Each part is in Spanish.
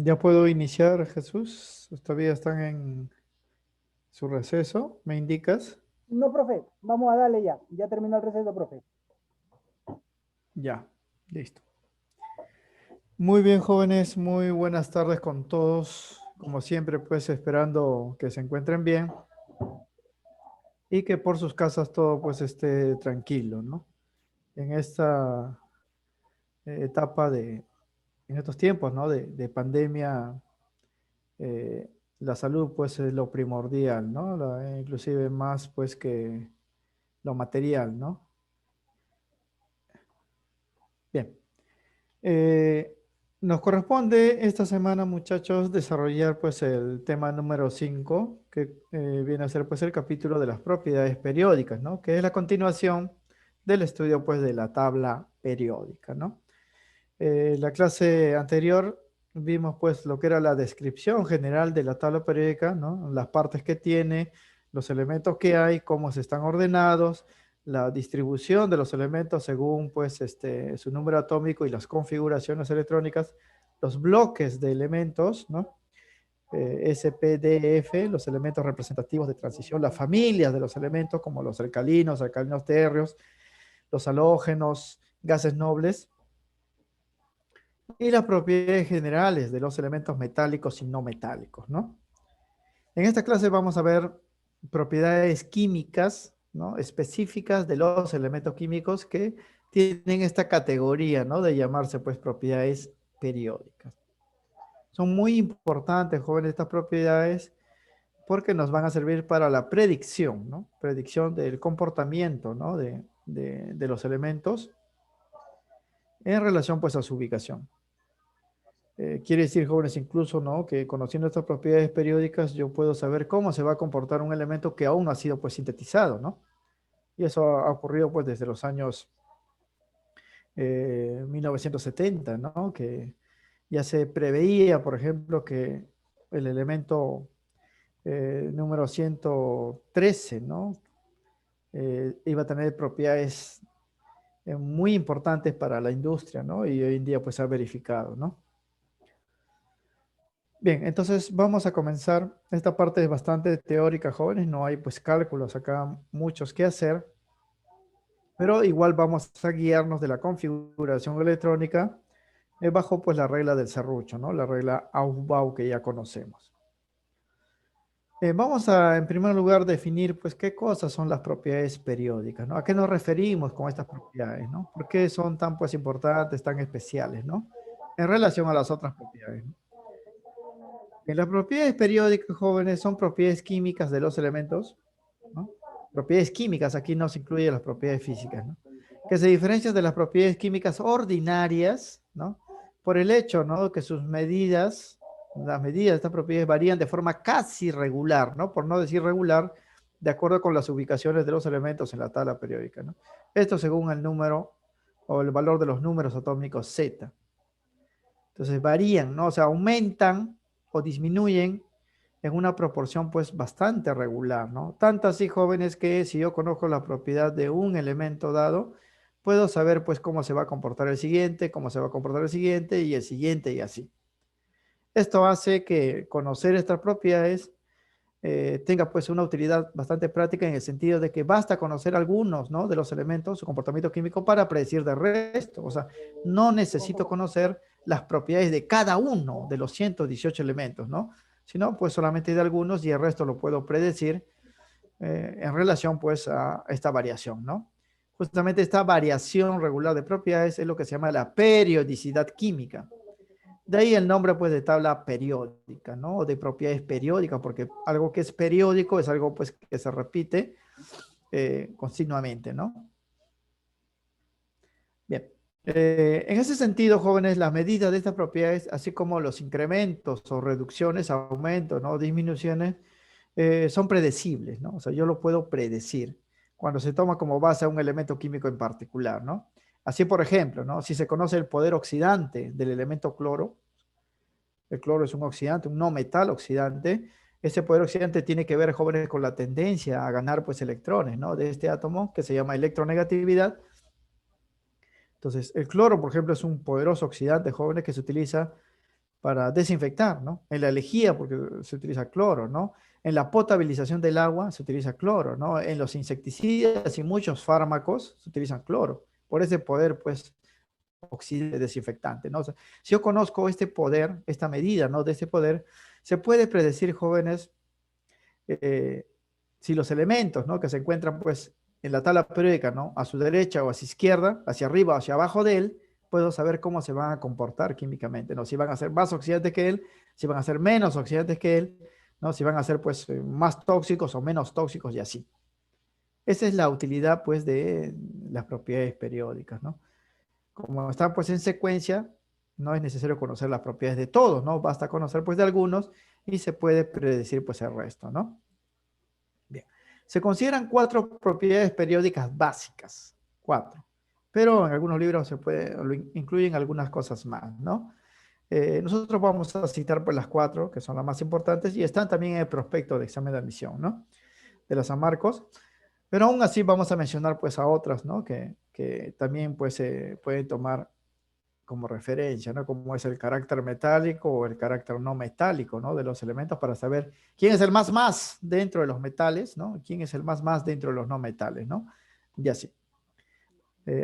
Ya puedo iniciar, Jesús. Todavía están en su receso, ¿me indicas? No, profe, vamos a darle ya. Ya terminó el receso, profe. Ya, listo. Muy bien, jóvenes, muy buenas tardes con todos. Como siempre, pues esperando que se encuentren bien y que por sus casas todo pues esté tranquilo, ¿no? En esta etapa en estos tiempos, ¿no? De pandemia, la salud pues es lo primordial, ¿no? Inclusive más pues que lo material, ¿no? Bien. Eh, Nos corresponde esta semana, muchachos, desarrollar pues el tema número 5 que viene a ser pues el capítulo de las propiedades periódicas, ¿no? Que es la continuación del estudio pues de la tabla periódica, ¿no? La clase anterior vimos pues lo que era la descripción general de la tabla periódica, ¿no? Las partes que tiene, los elementos que hay, cómo se están ordenados, la distribución de los elementos según pues su número atómico y las configuraciones electrónicas, los bloques de elementos, ¿no? SPDF, los elementos representativos de transición, las familias de los elementos como los alcalinos, alcalinos térreos, los halógenos, gases nobles y las propiedades generales de los elementos metálicos y no metálicos, ¿no? En esta clase vamos a ver propiedades químicas, ¿no? Específicas de los elementos químicos que tienen esta categoría, ¿no? De llamarse, pues, propiedades periódicas. Son muy importantes, jóvenes, estas propiedades porque nos van a servir para la predicción, ¿no? Predicción del comportamiento, ¿no? De los elementos en relación, pues, a su ubicación. Quiere decir, jóvenes, incluso, ¿no? Que conociendo estas propiedades periódicas, yo puedo saber cómo se va a comportar un elemento que aún no ha sido, pues, sintetizado, ¿no? Y eso ha ocurrido, pues, desde los años 1970, ¿no? Que ya se preveía, por ejemplo, que el elemento número 113, ¿no? Iba a tener propiedades muy importantes para la industria, ¿no? Y hoy en día, pues, se ha verificado, ¿no? Bien, entonces vamos a comenzar. Esta parte es bastante teórica, jóvenes. No hay pues cálculos acá muchos que hacer, pero igual vamos a guiarnos de la configuración electrónica bajo pues la regla del serrucho, ¿no? La regla Aufbau que ya conocemos. Vamos a, en primer lugar, definir pues qué cosas son las propiedades periódicas, ¿no? ¿A qué nos referimos con estas propiedades, ¿no? ¿Por qué son tan pues importantes, tan especiales, ¿no? En relación a las otras propiedades, ¿no? Las propiedades periódicas, jóvenes, son propiedades químicas de los elementos, ¿no? Propiedades químicas, aquí no se incluyen las propiedades físicas, ¿no? Que se diferencian de las propiedades químicas ordinarias, ¿no? Por el hecho, ¿no? Que sus medidas, las medidas de estas propiedades varían de forma casi regular, ¿no? Por no decir regular, de acuerdo con las ubicaciones de los elementos en la tabla periódica, ¿no? Esto según el número o el valor de los números atómicos Z. Entonces varían, ¿no? O sea, aumentan o disminuyen en una proporción pues bastante regular, ¿no? Tanto así, jóvenes, que si yo conozco la propiedad de un elemento dado, puedo saber pues cómo se va a comportar el siguiente, cómo se va a comportar el siguiente y el siguiente y así. Esto hace que conocer estas propiedades tenga pues una utilidad bastante práctica en el sentido de que basta conocer algunos, ¿no? De los elementos, su comportamiento químico para predecir del resto. O sea, no necesito conocer las propiedades de cada uno de los 118 elementos, ¿no? Sino pues solamente de algunos y el resto lo puedo predecir en relación pues a esta variación, ¿no? Justamente esta variación regular de propiedades es lo que se llama la periodicidad química. De ahí el nombre pues de tabla periódica, ¿no? O de propiedades periódicas, porque algo que es periódico es algo pues que se repite continuamente, ¿no? Bien. En ese sentido, jóvenes, las medidas de estas propiedades, así como los incrementos o reducciones, aumentos, ¿no? Disminuciones, son predecibles, ¿no? O sea, yo lo puedo predecir cuando se toma como base a un elemento químico en particular, ¿no? Así, por ejemplo, ¿no? Si se conoce el poder oxidante del elemento cloro, el cloro es un oxidante, un no metal oxidante. Ese poder oxidante tiene que ver, jóvenes, con la tendencia a ganar pues electrones, ¿no? De este átomo que se llama electronegatividad. Entonces, el cloro, por ejemplo, es un poderoso oxidante, jóvenes, que se utiliza para desinfectar, ¿no? En la lejía, porque se utiliza cloro, ¿no? En la potabilización del agua se utiliza cloro, ¿no? En los insecticidas y muchos fármacos se utilizan cloro, por ese poder, pues, desinfectante, ¿no? O sea, si yo conozco este poder, esta medida, ¿no? De este poder, se puede predecir, jóvenes, eh, si los elementos, ¿no? Que se encuentran, pues, en la tabla periódica, ¿no? A su derecha o a su izquierda, hacia arriba o hacia abajo de él, puedo saber cómo se van a comportar químicamente, ¿no? Si van a ser más oxidantes que él, si van a ser menos oxidantes que él, ¿no? Si van a ser, pues, más tóxicos o menos tóxicos y así. Esa es la utilidad, pues, de las propiedades periódicas, ¿no? Como están, pues, en secuencia, no es necesario conocer las propiedades de todos, ¿no? Basta conocer, pues, de algunos y se puede predecir, pues, el resto, ¿no? Bien. Se consideran 4 propiedades periódicas básicas, 4, pero en algunos libros se puede, incluyen algunas cosas más, ¿no? Nosotros vamos a citar, pues, las 4 que son las más importantes y están también en el prospecto de examen de admisión, ¿no? De la San Marcos, pero aún así vamos a mencionar, pues, a otras, ¿no? Que también, pues, se pueden tomar como referencia, ¿no? Como es el carácter metálico o el carácter no metálico, ¿no? De los elementos para saber quién es el más dentro de los metales, ¿no? Quién es el más dentro de los no metales, ¿no? Y así.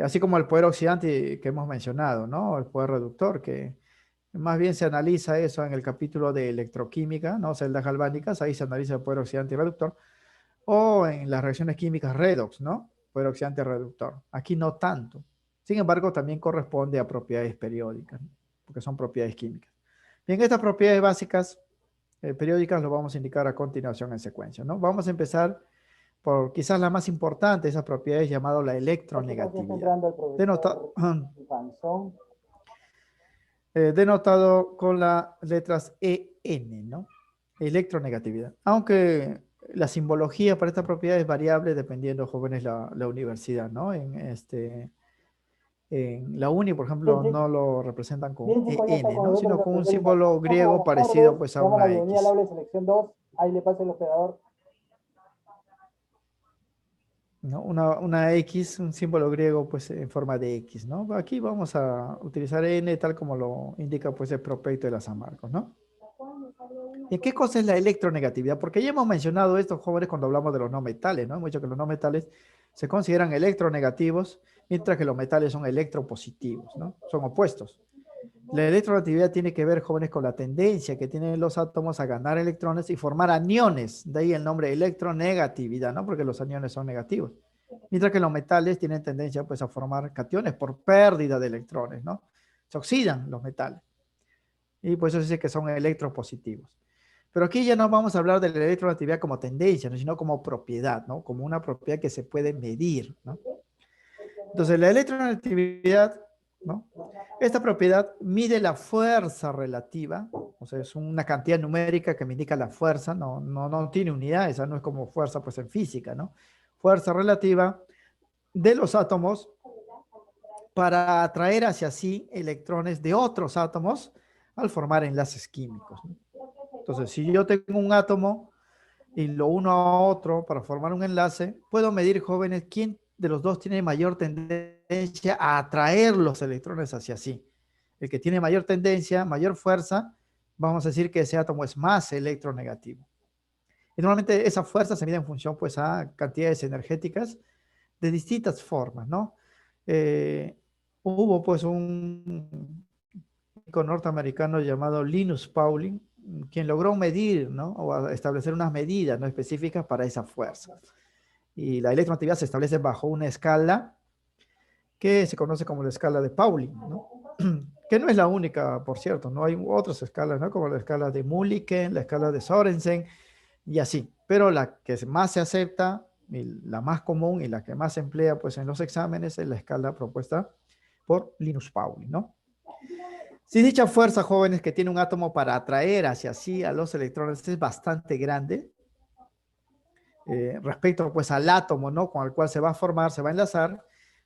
Así como el poder oxidante que hemos mencionado, ¿no? El poder reductor, que más bien se analiza eso en el capítulo de electroquímica, ¿no? Celdas galvánicas, ahí se analiza el poder oxidante y reductor, o en las reacciones químicas redox, ¿no? Poder oxidante reductor. Aquí no tanto. Sin embargo, también corresponde a propiedades periódicas, ¿no? Porque son propiedades químicas. Bien, estas propiedades básicas periódicas lo vamos a indicar a continuación en secuencia, ¿no? Vamos a empezar por quizás la más importante, esa propiedad es llamada la Está electronegatividad. entrando el Denota, profesor Ivanzón. denotado con las letras EN, ¿no? Electronegatividad. Aunque la simbología para esta propiedad es variable dependiendo, jóvenes, la universidad, ¿no? En la uni, por Bien, ejemplo, chicos, no lo representan con bien, chicos, ya está EN, con ¿no? nosotros Sino el con un profesor símbolo Ivanzón. Profe, griego buenas parecido, tardes. pues, a Le damos la una bienvenida al X. aula de selección 2. Ahí le pasa el hospedador. ¿No? Una X, un símbolo griego, pues, en forma de X, ¿no? Aquí vamos a utilizar N tal como lo indica, pues, el prospecto de la San Marcos, ¿no? ¿Y qué cosa es la electronegatividad? Porque ya hemos mencionado esto, jóvenes, cuando hablamos de los no metales, ¿no? Hemos dicho que los no metales se consideran electronegativos, mientras que los metales son electropositivos, ¿no? Son opuestos. La electronegatividad tiene que ver, jóvenes, con la tendencia que tienen los átomos a ganar electrones y formar aniones. De ahí el nombre electronegatividad, ¿no? Porque los aniones son negativos. Mientras que los metales tienen tendencia, pues, a formar cationes por pérdida de electrones, ¿no? Se oxidan los metales. Y por eso se dice que son electropositivos. Pero aquí ya no vamos a hablar de la electronegatividad como tendencia, ¿no? Sino como propiedad, ¿no? Como una propiedad que se puede medir, ¿no? Entonces, la electronegatividad, ¿no? Esta propiedad mide la fuerza relativa, o sea, es una cantidad numérica que me indica la fuerza, no tiene unidad, esa no es como fuerza, pues, en física, ¿no? Fuerza relativa de los átomos para atraer hacia sí electrones de otros átomos al formar enlaces químicos, ¿no? Entonces, si yo tengo un átomo y lo uno a otro para formar un enlace, puedo medir, jóvenes, quién de los dos tiene mayor tendencia a atraer los electrones hacia sí. El que tiene mayor tendencia, mayor fuerza, vamos a decir que ese átomo es más electronegativo. Y normalmente esa fuerza se mide en función, pues, a cantidades energéticas de distintas formas, ¿no? Hubo, pues, un norteamericano llamado Linus Pauling, quien logró medir, ¿no? O establecer unas medidas, ¿no?, específicas para esa fuerza. Y la electronegatividad se establece bajo una escala que se conoce como la escala de Pauling, ¿no? Que no es la única, por cierto, no hay otras escalas, ¿no? Como la escala de Mulliken, la escala de Sorensen y así. Pero la que más se acepta, y la más común y la que más se emplea, pues, en los exámenes es la escala propuesta por Linus Pauling, ¿no? Si dicha fuerza, jóvenes, que tiene un átomo para atraer hacia sí a los electrones es bastante grande, respecto, pues, al átomo, ¿no?, con el cual se va a formar, se va a enlazar,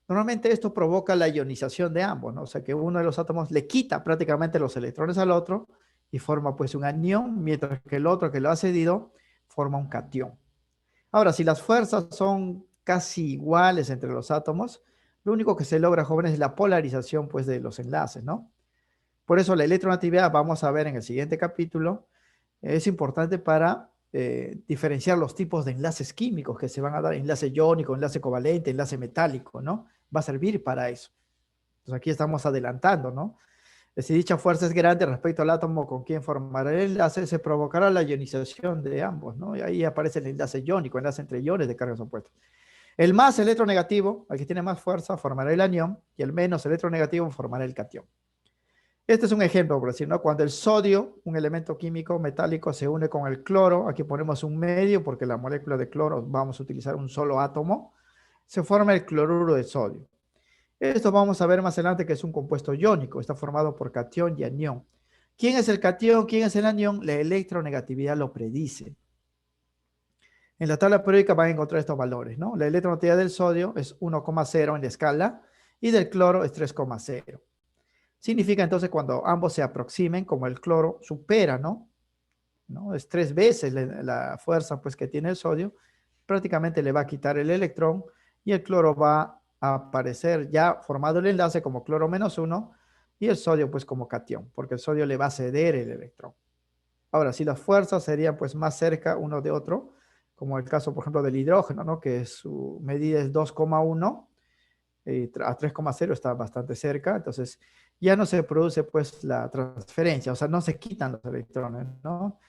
normalmente esto provoca la ionización de ambos, ¿no? O sea, que uno de los átomos le quita prácticamente los electrones al otro y forma, pues, un anión, mientras que el otro que lo ha cedido forma un catión. Ahora, si las fuerzas son casi iguales entre los átomos, lo único que se logra, jóvenes, es la polarización, pues, de los enlaces, ¿no? Por eso la electronegatividad, vamos a ver en el siguiente capítulo, es importante para diferenciar los tipos de enlaces químicos que se van a dar, enlace iónico, enlace covalente, enlace metálico, ¿no? Va a servir para eso. Entonces aquí estamos adelantando, ¿no? Si dicha fuerza es grande respecto al átomo con quien formará el enlace, se provocará la ionización de ambos, ¿no? Y ahí aparece el enlace iónico, enlace entre iones de cargas opuestas. El más electronegativo, el que tiene más fuerza, formará el anión, y el menos electronegativo formará el catión. Este es un ejemplo, por decir, ¿no? Cuando el sodio, un elemento químico metálico, se une con el cloro, aquí ponemos un medio porque la molécula de cloro vamos a utilizar un solo átomo, se forma el cloruro de sodio. Esto vamos a ver más adelante que es un compuesto iónico, está formado por catión y anión. ¿Quién es el catión? ¿Quién es el anión? La electronegatividad lo predice. En la tabla periódica van a encontrar estos valores, ¿no? La electronegatividad del sodio es 1,0 en la escala y del cloro es 3,0. Significa entonces cuando ambos se aproximen, como el cloro supera, ¿no? Es 3 veces la fuerza pues, que tiene el sodio, prácticamente le va a quitar el electrón y el cloro va a aparecer ya formado el enlace como cloro -1 y el sodio pues como catión, porque el sodio le va a ceder el electrón. Ahora, si las fuerzas serían pues más cerca uno de otro, como el caso por ejemplo del hidrógeno, ¿no? Que su medida es 2,1 a 3,0 está bastante cerca, entonces ya no se produce pues la transferencia, o sea, no se quitan los electrones, ¿no?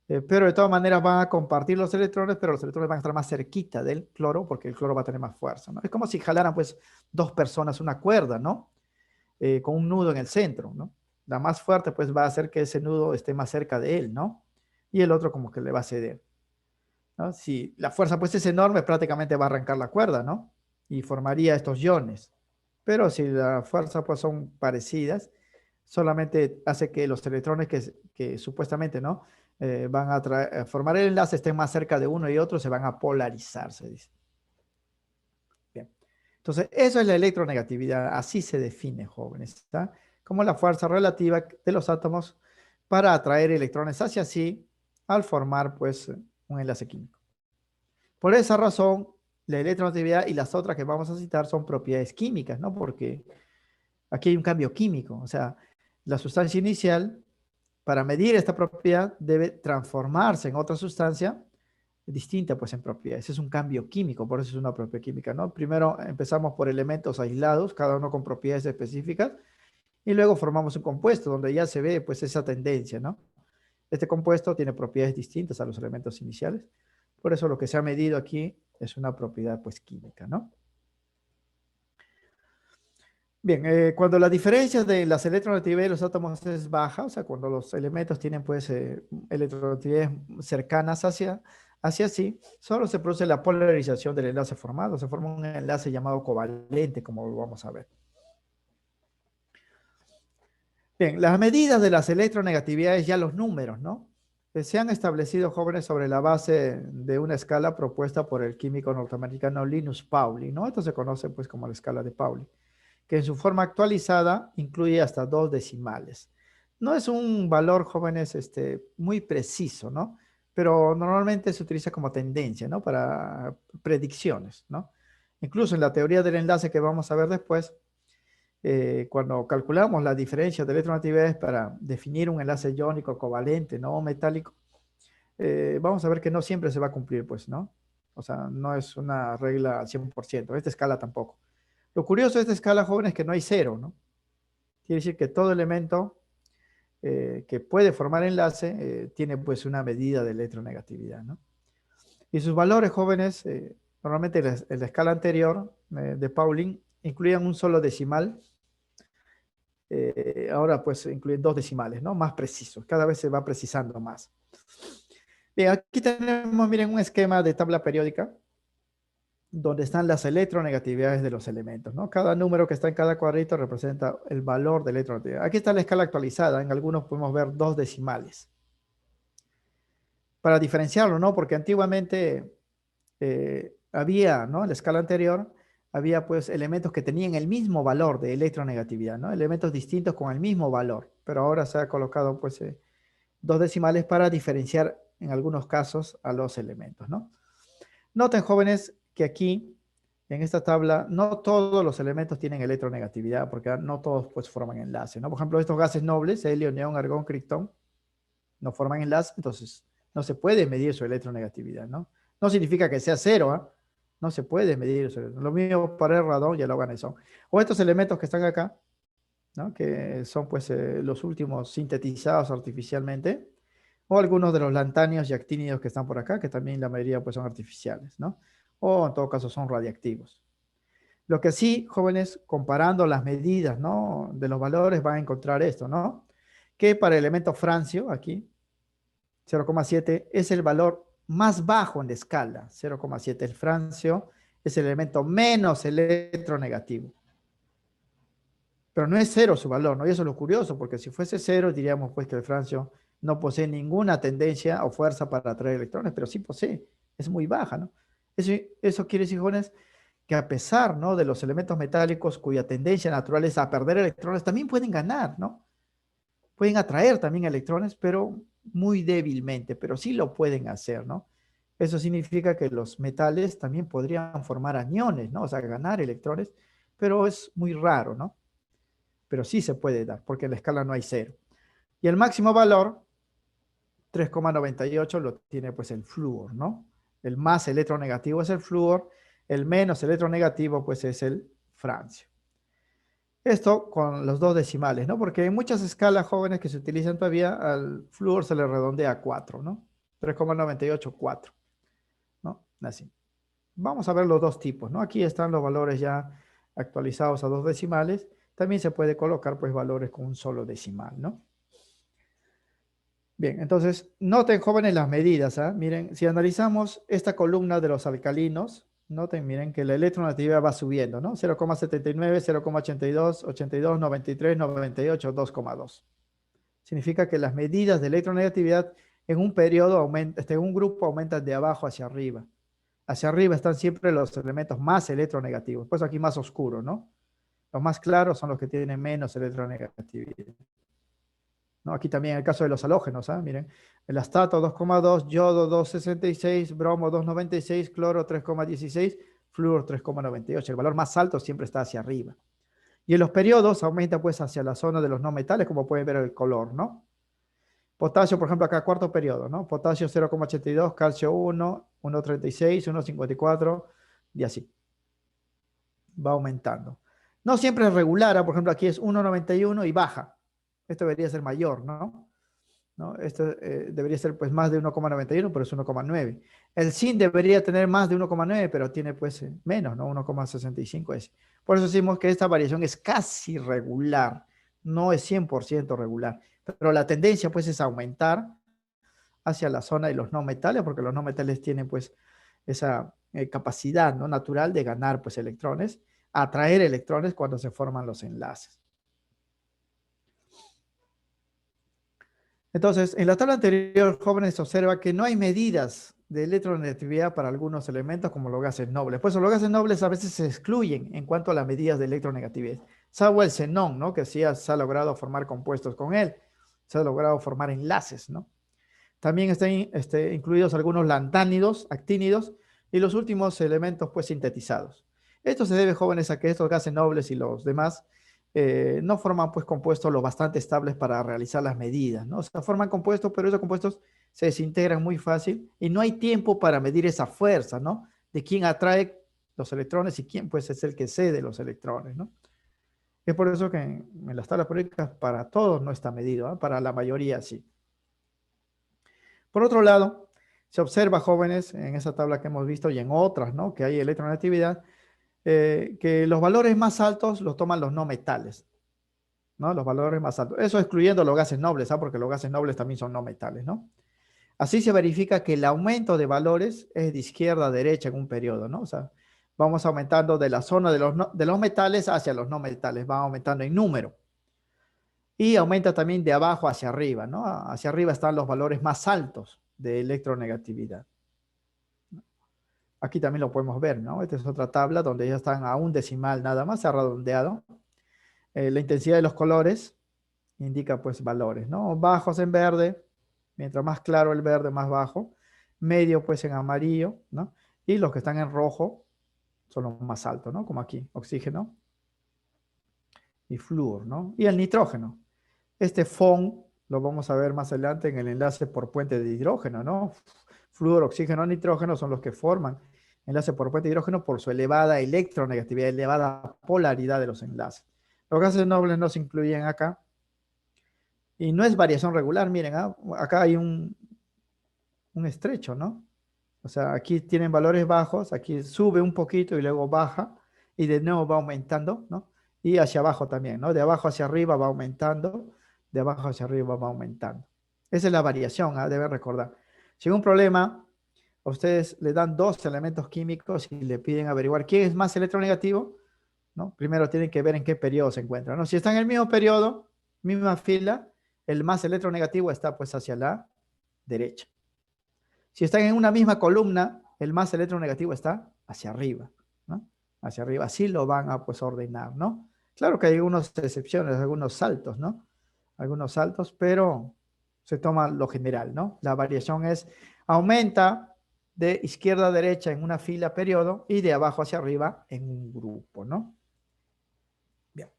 Pero de todas maneras van a compartir los electrones, pero los electrones van a estar más cerquita del cloro porque el cloro va a tener más fuerza, ¿no? Es como si jalaran pues dos personas una cuerda, ¿no? Con un nudo en el centro, ¿no? La más fuerte pues va a hacer que ese nudo esté más cerca de él, ¿no? Y el otro como que le va a ceder, ¿no? Si la fuerza pues es enorme, prácticamente va a arrancar la cuerda, ¿no? Y formaría estos iones. Pero si las fuerzas pues son parecidas, solamente hace que los electrones que supuestamente, ¿no? Van a formar el enlace, estén más cerca de uno y otro, se van a polarizar, se dice. Bien. Entonces, eso es la electronegatividad, así se define, jóvenes, ¿está? Como la fuerza relativa de los átomos para atraer electrones hacia sí al formar, pues, un enlace químico. Por esa razón, la electronegatividad y las otras que vamos a citar son propiedades químicas, ¿no? Porque aquí hay un cambio químico, o sea, la sustancia inicial, para medir esta propiedad, debe transformarse en otra sustancia distinta, pues, en propiedades. Es un cambio químico, por eso es una propiedad química, ¿no? Primero empezamos por elementos aislados, cada uno con propiedades específicas, y luego formamos un compuesto donde ya se ve, pues, esa tendencia, ¿no? Este compuesto tiene propiedades distintas a los elementos iniciales, por eso lo que se ha medido aquí es una propiedad, pues, química, ¿no? Bien, cuando la diferencia de las electronegatividades de los átomos es baja, o sea, cuando los elementos tienen pues electronegatividades cercanas hacia sí, solo se produce la polarización del enlace formado, se forma un enlace llamado covalente, como lo vamos a ver. Bien, las medidas de las electronegatividades, ya los números, ¿no? Se han establecido, jóvenes, sobre la base de una escala propuesta por el químico norteamericano Linus Pauling, ¿no? Esto se conoce pues como la escala de Pauling, que en su forma actualizada incluye hasta 2 decimales. No es un valor, jóvenes, muy preciso, ¿no? Pero normalmente se utiliza como tendencia, ¿no? Para predicciones, ¿no? Incluso en la teoría del enlace que vamos a ver después, cuando calculamos la diferencia de electronegatividades para definir un enlace iónico covalente, ¿no? O metálico, vamos a ver que no siempre se va a cumplir, pues, ¿no? O sea, no es una regla al 100%, esta escala tampoco. Lo curioso de esta escala, joven, es que no hay cero, ¿no? Quiere decir que todo elemento que puede formar enlace tiene pues una medida de electronegatividad, ¿no? Y sus valores, jóvenes, normalmente en la escala anterior de Pauling incluían un solo decimal, ahora pues incluyen 2 decimales, ¿no? Más precisos, cada vez se va precisando más. Bien, aquí tenemos, miren, un esquema de tabla periódica donde están las electronegatividades de los elementos, ¿no? Cada número que está en cada cuadrito representa el valor de electronegatividad. Aquí está la escala actualizada, en algunos podemos ver 2 decimales. Para diferenciarlo, ¿no? Porque antiguamente había, ¿no? En la escala anterior, había pues elementos que tenían el mismo valor de electronegatividad, ¿no? Elementos distintos con el mismo valor, pero ahora se ha colocado pues 2 decimales para diferenciar en algunos casos a los elementos, ¿no? Noten, jóvenes, que aquí En esta tabla, no todos los elementos tienen electronegatividad, porque no todos pues forman enlace, ¿no? Por ejemplo, estos gases nobles, helio, neón, argón, criptón, no forman enlace, entonces no se puede medir su electronegatividad, ¿no? No significa que sea cero, ¿ah? No se puede medir eso. Lo mismo para el radón y el organezón. O estos elementos que están acá, ¿no? Que son pues los últimos sintetizados artificialmente, o algunos de los lantáneos y actínidos que están por acá, que también la mayoría pues son artificiales, ¿no? O en todo caso son radiactivos. Lo que sí, jóvenes, comparando las medidas, ¿no? De los valores van a encontrar esto, ¿no? Que para el elemento francio, aquí, 0,7 es el valor más bajo en la escala. 0,7 el francio es el elemento menos electronegativo. Pero no es cero su valor, ¿no? Y eso es lo curioso, porque si fuese cero, diríamos pues que el francio no posee ninguna tendencia o fuerza para atraer electrones, pero sí posee, es muy baja, ¿no? Eso quiere decir, jóvenes, que a pesar, ¿no? de los elementos metálicos cuya tendencia natural es a perder electrones, también pueden ganar, ¿no? Pueden atraer también electrones, pero muy débilmente, pero sí lo pueden hacer, ¿no? Eso significa que los metales también podrían formar aniones, ¿no? O sea, ganar electrones, pero es muy raro, ¿no? Pero sí se puede dar, porque en la escala no hay cero. Y el máximo valor, 3,98, lo tiene pues el flúor, ¿no? El más electronegativo es el flúor, el menos electronegativo pues es el francio. Esto con los dos decimales, ¿no? Porque en muchas escalas jóvenes que se utilizan todavía, al flúor se le redondea a 4, ¿no? 3,98, 4, ¿no? Así. Vamos a ver los dos tipos, ¿no? Aquí están los valores ya actualizados a dos decimales. También se puede colocar, pues, valores con un solo decimal, ¿no? Bien, entonces, noten, jóvenes, las medidas, ¿ah? Miren, si analizamos esta columna de los alcalinos, noten, miren, que la electronegatividad va subiendo, ¿no? 0,79, 0,82, 82, 93, 98, 2,2. Significa que las medidas de electronegatividad en un periodo aumentan, en un grupo aumentan de abajo hacia arriba. Hacia arriba están siempre los elementos más electronegativos. Pues aquí más oscuro, ¿no? Los más claros son los que tienen menos electronegatividad, ¿no? Aquí también el caso de los halógenos, ¿ah? Miren, el astato 2,2, yodo 2,66, bromo 2,96, cloro 3,16, flúor 3,98. El valor más alto siempre está hacia arriba. Y en los periodos aumenta pues hacia la zona de los no metales, como pueden ver el color, ¿no? Potasio, por ejemplo, acá cuarto periodo, ¿no? Potasio 0,82, calcio 1, 1,36, 1,54 y así. Va aumentando. No siempre es regular, ¿eh? Por ejemplo, aquí es 1,91 y baja. Esto debería ser mayor, ¿no? Esto debería ser pues más de 1,91, pero es 1,9. El zinc debería tener más de 1,9, pero tiene pues menos, ¿no? 1,65 es. Por eso decimos que esta variación es casi regular, no es 100% regular, pero la tendencia pues es aumentar hacia la zona de los no metales, porque los no metales tienen pues esa capacidad, ¿no? natural de ganar pues electrones, atraer electrones cuando se forman los enlaces. Entonces, en la tabla anterior, jóvenes, observa que no hay medidas de electronegatividad para algunos elementos como los gases nobles. Por eso los gases nobles a veces se excluyen en cuanto a las medidas de electronegatividad. Salvo el xenón, ¿no? Que sí se ha logrado formar compuestos con él. Se ha logrado formar enlaces, ¿no? También están incluidos algunos lantánidos, actínidos y los últimos elementos pues sintetizados. Esto se debe, jóvenes, a que estos gases nobles y los demás no forman pues compuestos lo bastante estables para realizar las medidas, ¿no? O sea, forman compuestos, pero esos compuestos se desintegran muy fácil y no hay tiempo para medir esa fuerza, ¿no? De quién atrae los electrones y quién pues es el que cede los electrones, ¿no? Es por eso que en las tablas periódicas para todos no está medido, ¿eh? Para la mayoría sí. Por otro lado, se observa, jóvenes, en esa tabla que hemos visto y en otras, ¿no? Que hay electronegatividad, que los valores más altos los toman los no metales, ¿no? Los valores más altos. Eso excluyendo los gases nobles, ¿ah? Porque los gases nobles también son no metales, ¿no? Así se verifica que el aumento de valores es de izquierda a derecha en un periodo, ¿no? O sea, vamos aumentando de la zona de los metales hacia los no metales, va aumentando en número. Y aumenta también de abajo hacia arriba, ¿no? Hacia arriba están los valores más altos de electronegatividad. Aquí también lo podemos ver, ¿no? Esta es otra tabla donde ya están a un decimal nada más, se ha redondeado. La intensidad de los colores indica pues valores, ¿no? Bajos en verde, mientras más claro el verde, más bajo. Medio pues en amarillo, ¿no? Y los que están en rojo son los más altos, ¿no? Como aquí, oxígeno y flúor, ¿no? Y el nitrógeno. Este FON lo vamos a ver más adelante en el enlace por puente de hidrógeno, ¿no? Flúor, oxígeno, nitrógeno son los que forman enlace por puente de hidrógeno por su elevada electronegatividad, elevada polaridad de los enlaces. Los gases nobles no se incluyen acá. Y no es variación regular, miren, acá hay un estrecho, ¿no? O sea, aquí tienen valores bajos, aquí sube un poquito y luego baja y de nuevo va aumentando, ¿no? Y hacia abajo también, ¿no? De abajo hacia arriba va aumentando, de abajo hacia arriba va aumentando. Esa es la variación, deben recordar. Si hay un problema, a ustedes le dan dos elementos químicos y le piden averiguar quién es más electronegativo, ¿no? Primero tienen que ver en qué periodo se encuentra, ¿no? Si está en el mismo periodo, misma fila, el más electronegativo está pues hacia la derecha. Si están en una misma columna, el más electronegativo está hacia arriba, ¿no? Hacia arriba. Así lo van a pues ordenar, ¿no? Claro que hay algunas excepciones, algunos saltos, ¿no? Algunos saltos, pero se toma lo general, ¿no? La variación es, aumenta de izquierda a derecha en una fila periodo y de abajo hacia arriba en un grupo, ¿no? Bien.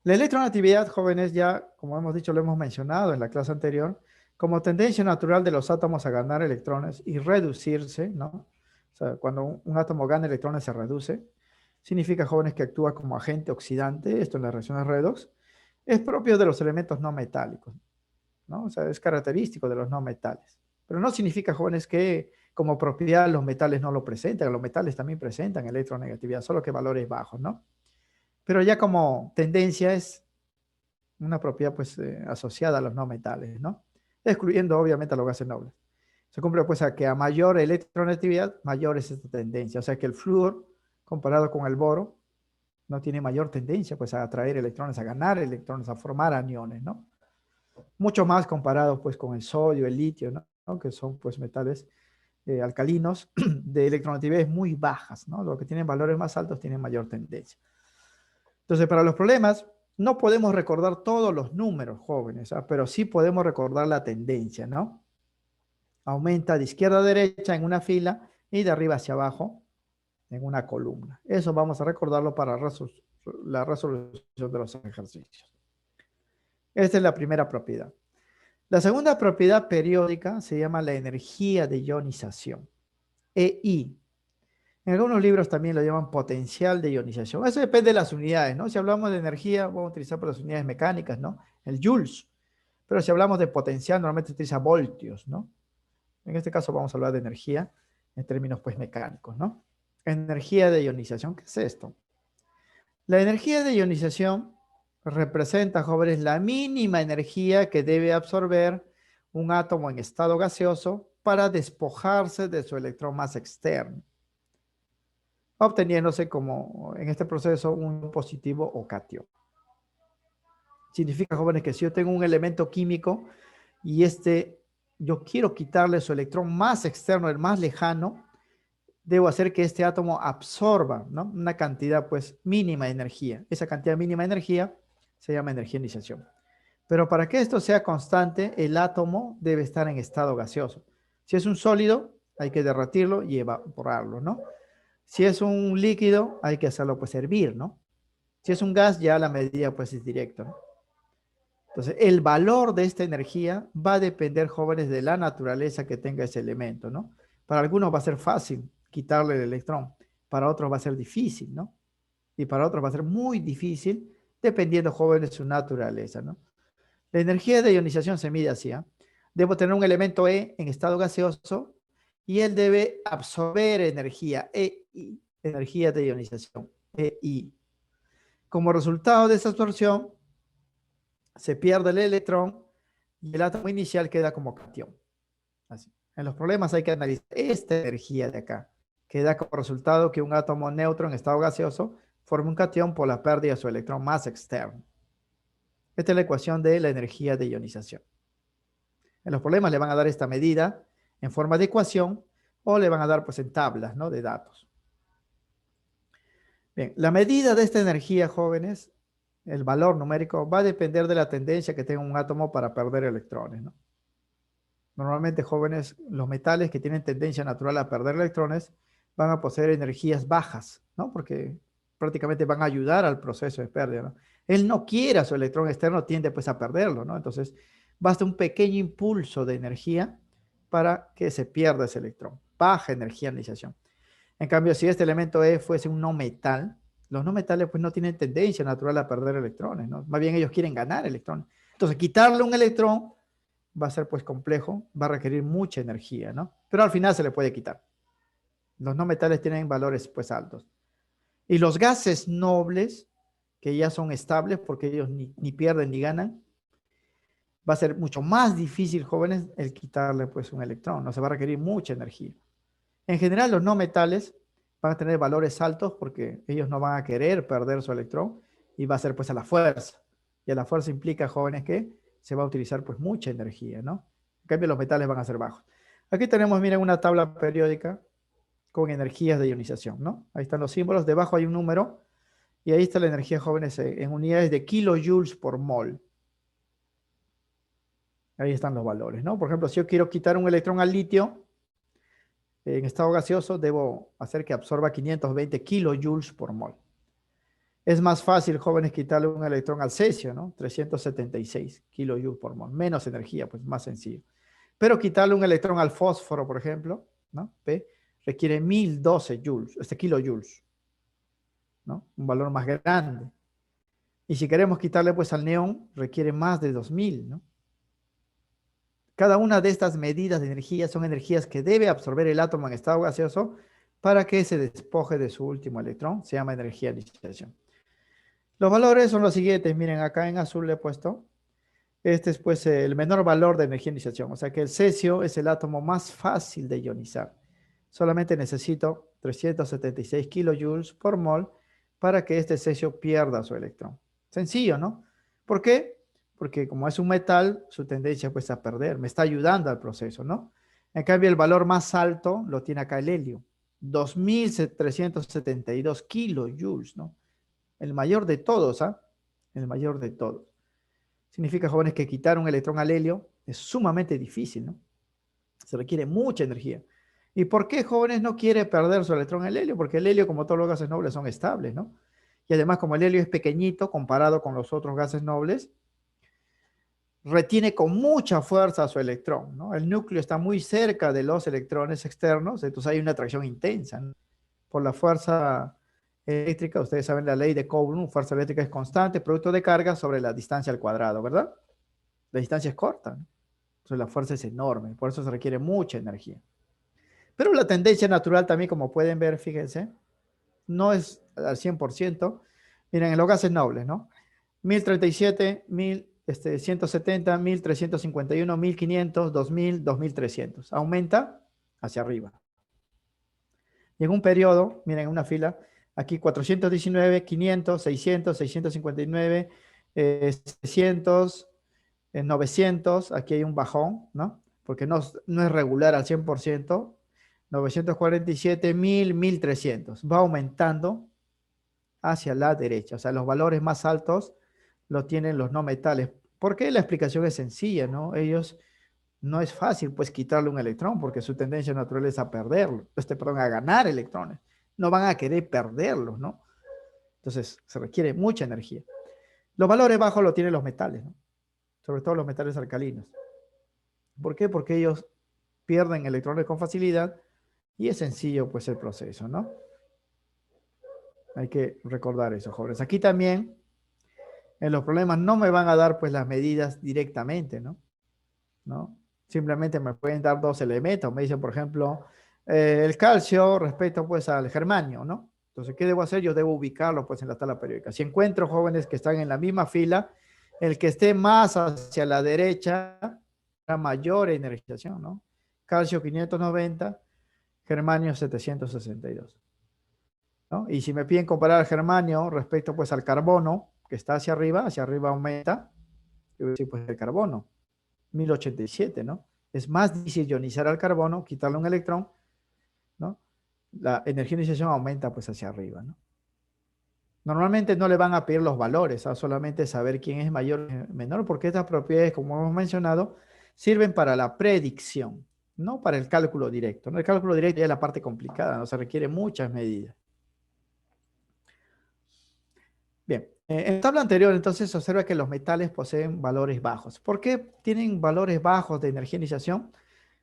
La electronegatividad, jóvenes, ya, como hemos dicho, lo hemos mencionado en la clase anterior, como tendencia natural de los átomos a ganar electrones y reducirse, ¿no? O sea, cuando un átomo gana electrones se reduce, significa, jóvenes, que actúa como agente oxidante, esto en las reacciones redox, es propio de los elementos no metálicos, ¿no? O sea, es característico de los no metales. Pero no significa, jóvenes, que como propiedad los metales no lo presentan, los metales también presentan electronegatividad, solo que valores bajos, ¿no? Pero ya como tendencia es una propiedad pues asociada a los no metales, ¿no? Excluyendo obviamente a los gases nobles. Se cumple pues a que a mayor electronegatividad, mayor es esta tendencia. O sea que el flúor, comparado con el boro, no tiene mayor tendencia pues a atraer electrones, a ganar electrones, a formar aniones, ¿no? Mucho más comparado pues con el sodio, el litio, ¿no? Que son pues metales alcalinos de electronegatividades muy bajas, ¿no? Los que tienen valores más altos tienen mayor tendencia. Entonces, para los problemas, no podemos recordar todos los números, jóvenes, pero sí podemos recordar la tendencia, ¿no? Aumenta de izquierda a derecha en una fila y de arriba hacia abajo en una columna. Eso vamos a recordarlo para la resolución de los ejercicios. Esta es la primera propiedad. La segunda propiedad periódica se llama la energía de ionización, EI. En algunos libros también lo llaman potencial de ionización. Eso depende de las unidades, ¿no? Si hablamos de energía, vamos a utilizar por las unidades mecánicas, ¿no? El joules. Pero si hablamos de potencial, normalmente se utiliza voltios, ¿no? En este caso vamos a hablar de energía en términos, pues, mecánicos, ¿no? Energía de ionización, ¿qué es esto? La energía de ionización representa, jóvenes, la mínima energía que debe absorber un átomo en estado gaseoso para despojarse de su electrón más externo, obteniéndose como en este proceso un positivo o cation. Significa, jóvenes, que si yo tengo un elemento químico y yo quiero quitarle su electrón más externo, el más lejano, debo hacer que este átomo absorba, ¿no? Una cantidad pues mínima de energía. Esa cantidad mínima de energía se llama energía de iniciación. Pero para que esto sea constante, el átomo debe estar en estado gaseoso. Si es un sólido, hay que derretirlo y evaporarlo, ¿no? Si es un líquido, hay que hacerlo pues hervir, ¿no? Si es un gas, ya la medida pues es directa, ¿no? Entonces, el valor de esta energía va a depender, jóvenes, de la naturaleza que tenga ese elemento, ¿no? Para algunos va a ser fácil quitarle el electrón, para otros va a ser difícil, ¿no? Y para otros va a ser muy difícil, dependiendo, jóvenes, de su naturaleza, ¿no? La energía de ionización se mide así, ¿eh? Debo tener un elemento E en estado gaseoso y él debe absorber energía, EI, energía de ionización, EI. Como resultado de esa absorción, se pierde el electrón y el átomo inicial queda como cation. Así. En los problemas hay que analizar esta energía de acá, que da como resultado que un átomo neutro en estado gaseoso forme un cation por la pérdida de su electrón más externo. Esta es la ecuación de la energía de ionización. En los problemas le van a dar esta medida en forma de ecuación o le van a dar pues en tablas, ¿no? De datos. Bien, la medida de esta energía, jóvenes, el valor numérico, va a depender de la tendencia que tenga un átomo para perder electrones, ¿no? Normalmente, jóvenes, los metales que tienen tendencia natural a perder electrones van a poseer energías bajas, ¿no? Porque prácticamente van a ayudar al proceso de pérdida, ¿no? Él no quiere a su electrón externo, tiende pues a perderlo, ¿no? Entonces, basta un pequeño impulso de energía para que se pierda ese electrón. Baja energía de iniciación. En cambio, si este elemento E fuese un no metal, los no metales pues no tienen tendencia natural a perder electrones, ¿no? Más bien ellos quieren ganar electrones. Entonces, quitarle un electrón va a ser pues complejo, va a requerir mucha energía, ¿no? Pero al final se le puede quitar. Los no metales tienen valores pues altos. Y los gases nobles, que ya son estables porque ellos ni pierden ni ganan, va a ser mucho más difícil, jóvenes, el quitarle pues un electrón, no se va a requerir mucha energía. En general, los no metales van a tener valores altos porque ellos no van a querer perder su electrón y va a ser pues a la fuerza. Y a la fuerza implica, jóvenes, que se va a utilizar pues mucha energía, ¿no? En cambio, los metales van a ser bajos. Aquí tenemos, miren, una tabla periódica con energías de ionización, ¿no? Ahí están los símbolos, debajo hay un número y ahí está la energía, jóvenes, en unidades de kilojoules por mol. Ahí están los valores, ¿no? Por ejemplo, si yo quiero quitar un electrón al litio, en estado gaseoso, debo hacer que absorba 520 kilojoules por mol. Es más fácil, jóvenes, quitarle un electrón al cesio, ¿no? 376 kilojoules por mol. Menos energía, pues más sencillo. Pero quitarle un electrón al fósforo, por ejemplo, ¿no? P, requiere 1012 joules, kilojoules, ¿no? Un valor más grande. Y si queremos quitarle pues al neón, requiere más de 2000, ¿no? Cada una de estas medidas de energía son energías que debe absorber el átomo en estado gaseoso para que se despoje de su último electrón. Se llama energía de iniciación. Los valores son los siguientes. Miren, acá en azul le he puesto. Este es pues el menor valor de energía de iniciación. O sea que el cesio es el átomo más fácil de ionizar. Solamente necesito 376 kilojoules por mol para que este cesio pierda su electrón. Sencillo, ¿no? ¿Por qué? Porque como es un metal, su tendencia pues a perder. Me está ayudando al proceso, ¿no? En cambio, el valor más alto lo tiene acá el helio. 2.372 kilojoules, ¿no? El mayor de todos, ¿ah? El mayor de todos. Significa, jóvenes, que quitar un electrón al helio es sumamente difícil, ¿no? Se requiere mucha energía. ¿Y por qué, jóvenes, no quiere perder su electrón el helio? Porque el helio, como todos los gases nobles, son estables, ¿no? Y además, como el helio es pequeñito comparado con los otros gases nobles, retiene con mucha fuerza su electrón, ¿no? El núcleo está muy cerca de los electrones externos, entonces hay una atracción intensa, ¿no? Por la fuerza eléctrica. Ustedes saben la ley de Coulomb, fuerza eléctrica es constante, producto de carga sobre la distancia al cuadrado, ¿verdad? La distancia es corta, ¿no? Entonces la fuerza es enorme, por eso se requiere mucha energía. Pero la tendencia natural también, como pueden ver, fíjense, no es al 100%. Miren, en los gases nobles, ¿no? 1037, 1170, 1351, 1500, 2000, 2300. Aumenta hacia arriba. Y en un periodo, miren, en una fila, aquí 419, 500, 600, 659, 600, 900, aquí hay un bajón, ¿no? Porque no es regular al 100%, 947, 1000, 1300. Va aumentando hacia la derecha, o sea, los valores más altos lo tienen los no metales. ¿Por qué? La explicación es sencilla, ¿no? Ellos no es fácil pues quitarle un electrón porque su tendencia natural es a perderlo, perdón, a ganar electrones. No van a querer perderlos, ¿no? Entonces se requiere mucha energía. Los valores bajos lo tienen los metales, ¿no? Sobre todo los metales alcalinos. ¿Por qué? Porque ellos pierden electrones con facilidad y es sencillo pues el proceso, ¿no? Hay que recordar eso, jóvenes. Aquí también en los problemas no me van a dar pues las medidas directamente, ¿no? ¿No? Simplemente me pueden dar dos elementos. Me dicen, por ejemplo, el calcio respecto pues al germanio, ¿no? Entonces, ¿qué debo hacer? Yo debo ubicarlo pues en la tabla periódica. Si encuentro jóvenes que están en la misma fila, el que esté más hacia la derecha, la mayor energización, ¿no? Calcio 590, germanio 762, ¿no? Y si me piden comparar el germanio respecto pues al carbono, que está hacia arriba aumenta, yo voy a decir pues el carbono, 1087, ¿no? Es más difícil ionizar al carbono, quitarle un electrón, ¿no? La energía de iniciación aumenta pues hacia arriba, ¿no? Normalmente no le van a pedir los valores, ¿ah? Solamente saber quién es mayor o menor, porque estas propiedades, como hemos mencionado, sirven para la predicción, no para el cálculo directo, ¿no? El cálculo directo ya es la parte complicada, ¿no? Se requiere muchas medidas. En la tabla anterior, entonces, se observa que los metales poseen valores bajos. ¿Por qué tienen valores bajos de energía de iniciación?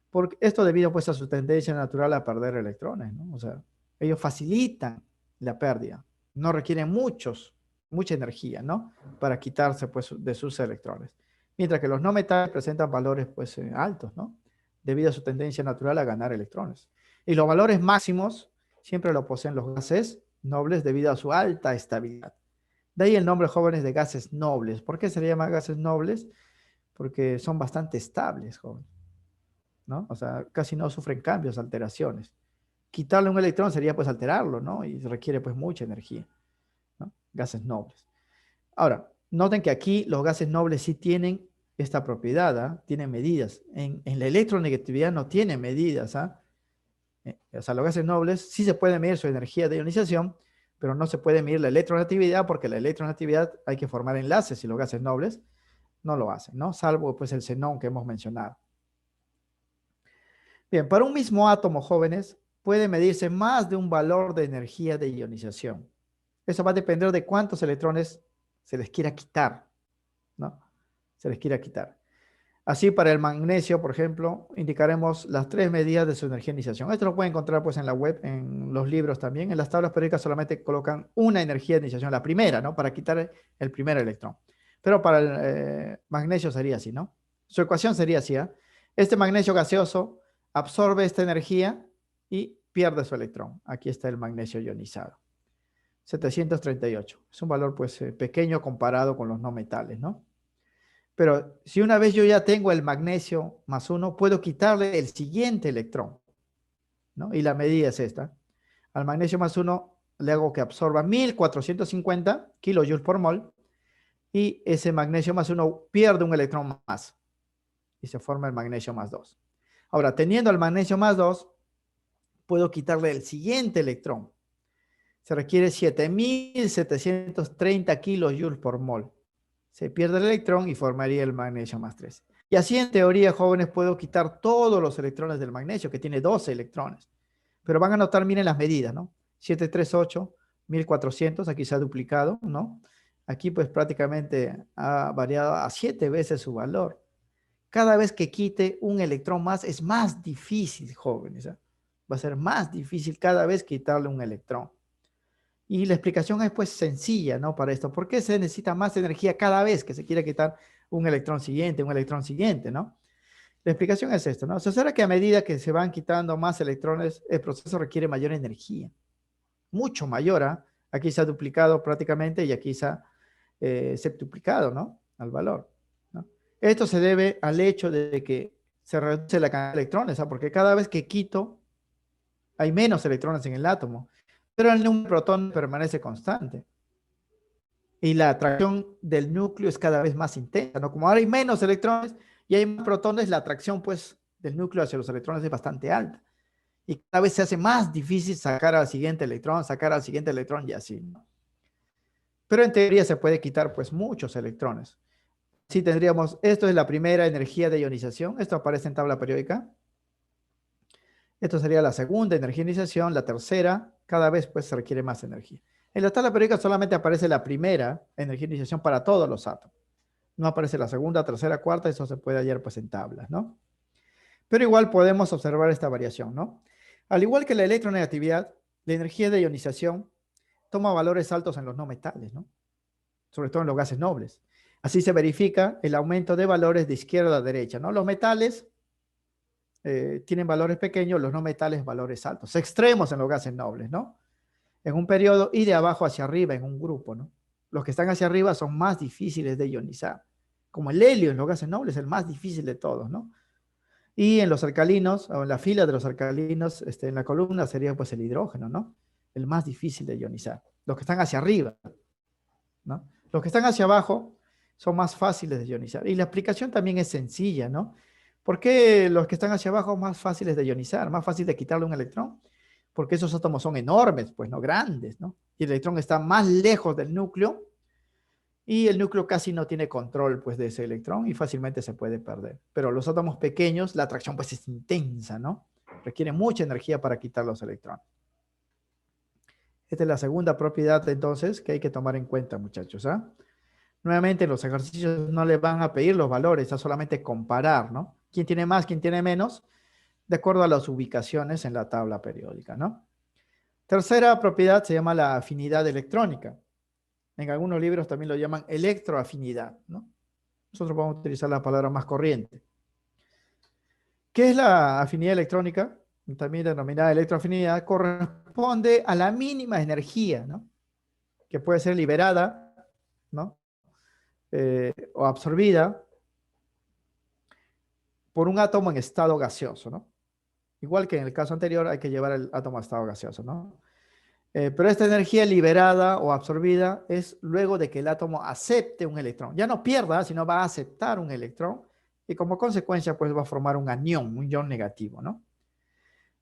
Porque esto debido pues a su tendencia natural a perder electrones, ¿no? O sea, ellos facilitan la pérdida, no requieren mucha energía, ¿no? Para quitarse pues de sus electrones. Mientras que los no metales presentan valores pues altos, ¿no? Debido a su tendencia natural a ganar electrones. Y los valores máximos siempre lo poseen los gases nobles debido a su alta estabilidad. De ahí el nombre jóvenes de gases nobles. ¿Por qué se le llama gases nobles? Porque son bastante estables, jóvenes, ¿no? O sea, casi no sufren cambios, alteraciones. Quitarle un electrón sería pues alterarlo, ¿no? Y requiere pues mucha energía, ¿no? Gases nobles. Ahora, noten que aquí los gases nobles sí tienen esta propiedad, ¿ah? Tienen medidas. En la electronegatividad no tienen medidas, ¿ah? O sea, los gases nobles sí se puede medir su energía de ionización, pero no se puede medir la electronegatividad porque la electronegatividad hay que formar enlaces y los gases nobles no lo hacen, ¿no? Salvo pues el xenón que hemos mencionado. Bien, para un mismo átomo, jóvenes, puede medirse más de un valor de energía de ionización. Eso va a depender de cuántos electrones se les quiera quitar, ¿no? Se les quiera quitar. Así, para el magnesio, por ejemplo, indicaremos las tres medidas de su energía de iniciación. Esto lo pueden encontrar pues en la web, en los libros también. En las tablas periódicas solamente colocan una energía de iniciación, la primera, ¿no? Para quitar el primer electrón. Pero para el magnesio sería así, ¿no? Su ecuación sería así, ¿eh? Este magnesio gaseoso absorbe esta energía y pierde su electrón. Aquí está el magnesio ionizado. 738. Es un valor pues pequeño comparado con los no metales, ¿no? Pero si una vez yo ya tengo el magnesio más uno, puedo quitarle el siguiente electrón, ¿no? Y la medida es esta. Al magnesio más uno le hago que absorba 1450 kilojoules por mol y ese magnesio más uno pierde un electrón más y se forma el magnesio más 2. Ahora, teniendo el magnesio más 2, puedo quitarle el siguiente electrón. Se requiere 7730 kilojoules por mol. Se pierde el electrón y formaría el magnesio más 3. Y así en teoría, jóvenes, puedo quitar todos los electrones del magnesio, que tiene 12 electrones. Pero van a notar, miren las medidas, ¿no? 738, 1400, aquí se ha duplicado, ¿no? Aquí pues prácticamente ha variado a 7 veces su valor. Cada vez que quite un electrón más es más difícil, jóvenes, ¿eh? Va a ser más difícil cada vez quitarle un electrón. Y la explicación es pues sencilla, ¿no? Para esto. ¿Por qué se necesita más energía cada vez que se quiere quitar un electrón siguiente, ¿no? La explicación es esto, ¿no? Se observa que a medida que se van quitando más electrones, el proceso requiere mayor energía. Mucho mayor, ¿eh? Aquí se ha duplicado prácticamente y aquí se ha septuplicado, ¿no? Al valor, ¿no? Esto se debe al hecho de que se reduce la cantidad de electrones, ¿ah? Porque cada vez que quito, hay menos electrones en el átomo, pero el número de protones permanece constante. Y la atracción del núcleo es cada vez más intensa, ¿no? Como ahora hay menos electrones y hay más protones, la atracción, pues, del núcleo hacia los electrones es bastante alta. Y cada vez se hace más difícil sacar al siguiente electrón y así, ¿no? Pero en teoría se puede quitar, pues, muchos electrones. Si tendríamos, esto es la primera energía de ionización, esto aparece en tabla periódica. Esto sería la segunda energía de ionización, la tercera, cada vez pues se requiere más energía. En la tabla periódica solamente aparece la primera energía de iniciación para todos los átomos. No aparece la segunda, tercera, cuarta, eso se puede hallar pues en tablas, ¿no? Pero igual podemos observar esta variación, ¿no? Al igual que la electronegatividad, la energía de ionización toma valores altos en los no metales, ¿no? Sobre todo en los gases nobles. Así se verifica el aumento de valores de izquierda a derecha, ¿no? Los metales tienen valores pequeños, los no metales valores altos, extremos en los gases nobles, ¿no? En un periodo y de abajo hacia arriba en un grupo, ¿no? Los que están hacia arriba son más difíciles de ionizar, como el helio en los gases nobles, el más difícil de todos, ¿no? Y en los alcalinos, o en la fila de los alcalinos, en la columna sería pues el hidrógeno, ¿no? El más difícil de ionizar. Los que están hacia arriba, ¿no? Los que están hacia abajo son más fáciles de ionizar. Y la explicación también es sencilla, ¿no? ¿Por qué los que están hacia abajo son más fáciles de ionizar, más fácil de quitarle un electrón? Porque esos átomos son enormes, pues, ¿no? Grandes, ¿no? Y el electrón está más lejos del núcleo y el núcleo casi no tiene control, pues, de ese electrón y fácilmente se puede perder. Pero los átomos pequeños, la atracción, pues, es intensa, ¿no? Requiere mucha energía para quitar los electrones. Esta es la segunda propiedad, entonces, que hay que tomar en cuenta, muchachos, ¿ah? Nuevamente, los ejercicios no le van a pedir los valores, a solamente comparar, ¿no? ¿Quién tiene más, quién tiene menos? De acuerdo a las ubicaciones en la tabla periódica, ¿no? Tercera propiedad se llama la afinidad electrónica. En algunos libros también lo llaman electroafinidad, ¿no? Nosotros vamos a utilizar la palabra más corriente. ¿Qué es la afinidad electrónica? También denominada electroafinidad, corresponde a la mínima energía, ¿no? Que puede ser liberada, ¿no? O absorbida por un átomo en estado gaseoso, ¿no? Igual que en el caso anterior, hay que llevar el átomo a estado gaseoso, ¿no? Pero esta energía liberada o absorbida es luego de que el átomo acepte un electrón. Ya no pierda, sino va a aceptar un electrón y como consecuencia, pues va a formar un anión, un ion negativo, ¿no?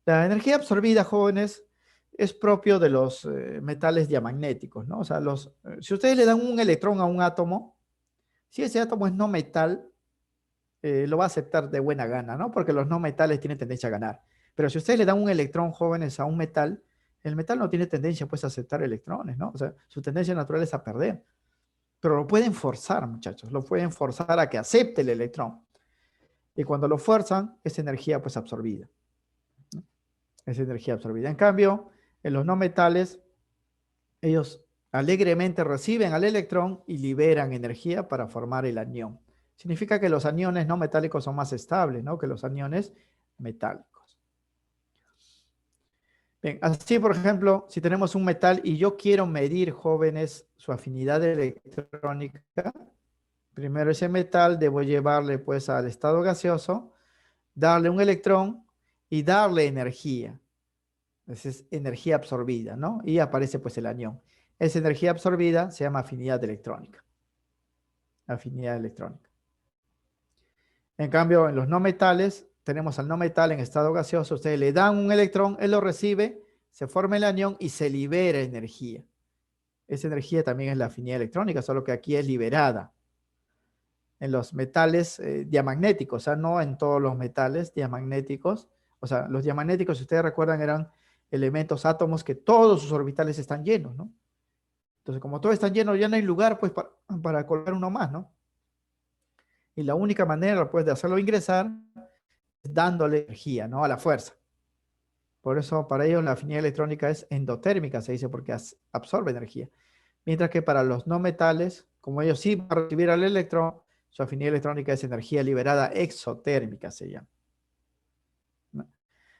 La energía absorbida, jóvenes, es propio de los metales diamagnéticos, ¿no? O sea, si ustedes le dan un electrón a un átomo, si ese átomo es no metal, lo va a aceptar de buena gana, ¿no? Porque los no metales tienen tendencia a ganar. Pero si ustedes le dan un electrón, jóvenes, a un metal, el metal no tiene tendencia, pues, a aceptar electrones, ¿no? O sea, su tendencia natural es a perder. Pero lo pueden forzar, muchachos, lo pueden forzar a que acepte el electrón. Y cuando lo fuerzan, es energía, pues, absorbida, ¿no? Es energía absorbida. En cambio, en los no metales, ellos alegremente reciben al electrón y liberan energía para formar el anión. Significa que los aniones no metálicos son más estables, ¿no? Que los aniones metálicos. Bien, así por ejemplo, si tenemos un metal y yo quiero medir, jóvenes, su afinidad electrónica, primero ese metal debo llevarle pues al estado gaseoso, darle un electrón y darle energía. Esa es energía absorbida, ¿no? Y aparece pues el anión. Esa energía absorbida se llama afinidad electrónica. Afinidad electrónica. En cambio, en los no metales, tenemos al no metal en estado gaseoso. Ustedes le dan un electrón, él lo recibe, se forma el anión y se libera energía. Esa energía también es la afinidad electrónica, solo que aquí es liberada. En los metales diamagnéticos, o sea, no en todos los metales diamagnéticos. O sea, los diamagnéticos, si ustedes recuerdan, eran elementos, átomos que todos sus orbitales están llenos, ¿no? Entonces, como todos están llenos, ya no hay lugar, pues, para colocar uno más, ¿no? Y la única manera, pues, de hacerlo ingresar es dándole energía, ¿no? A la fuerza. Por eso, para ellos, la afinidad electrónica es endotérmica, se dice, porque absorbe energía. Mientras que para los no metales, como ellos sí van a recibir al electrón, su afinidad electrónica es energía liberada exotérmica, se llama, ¿no?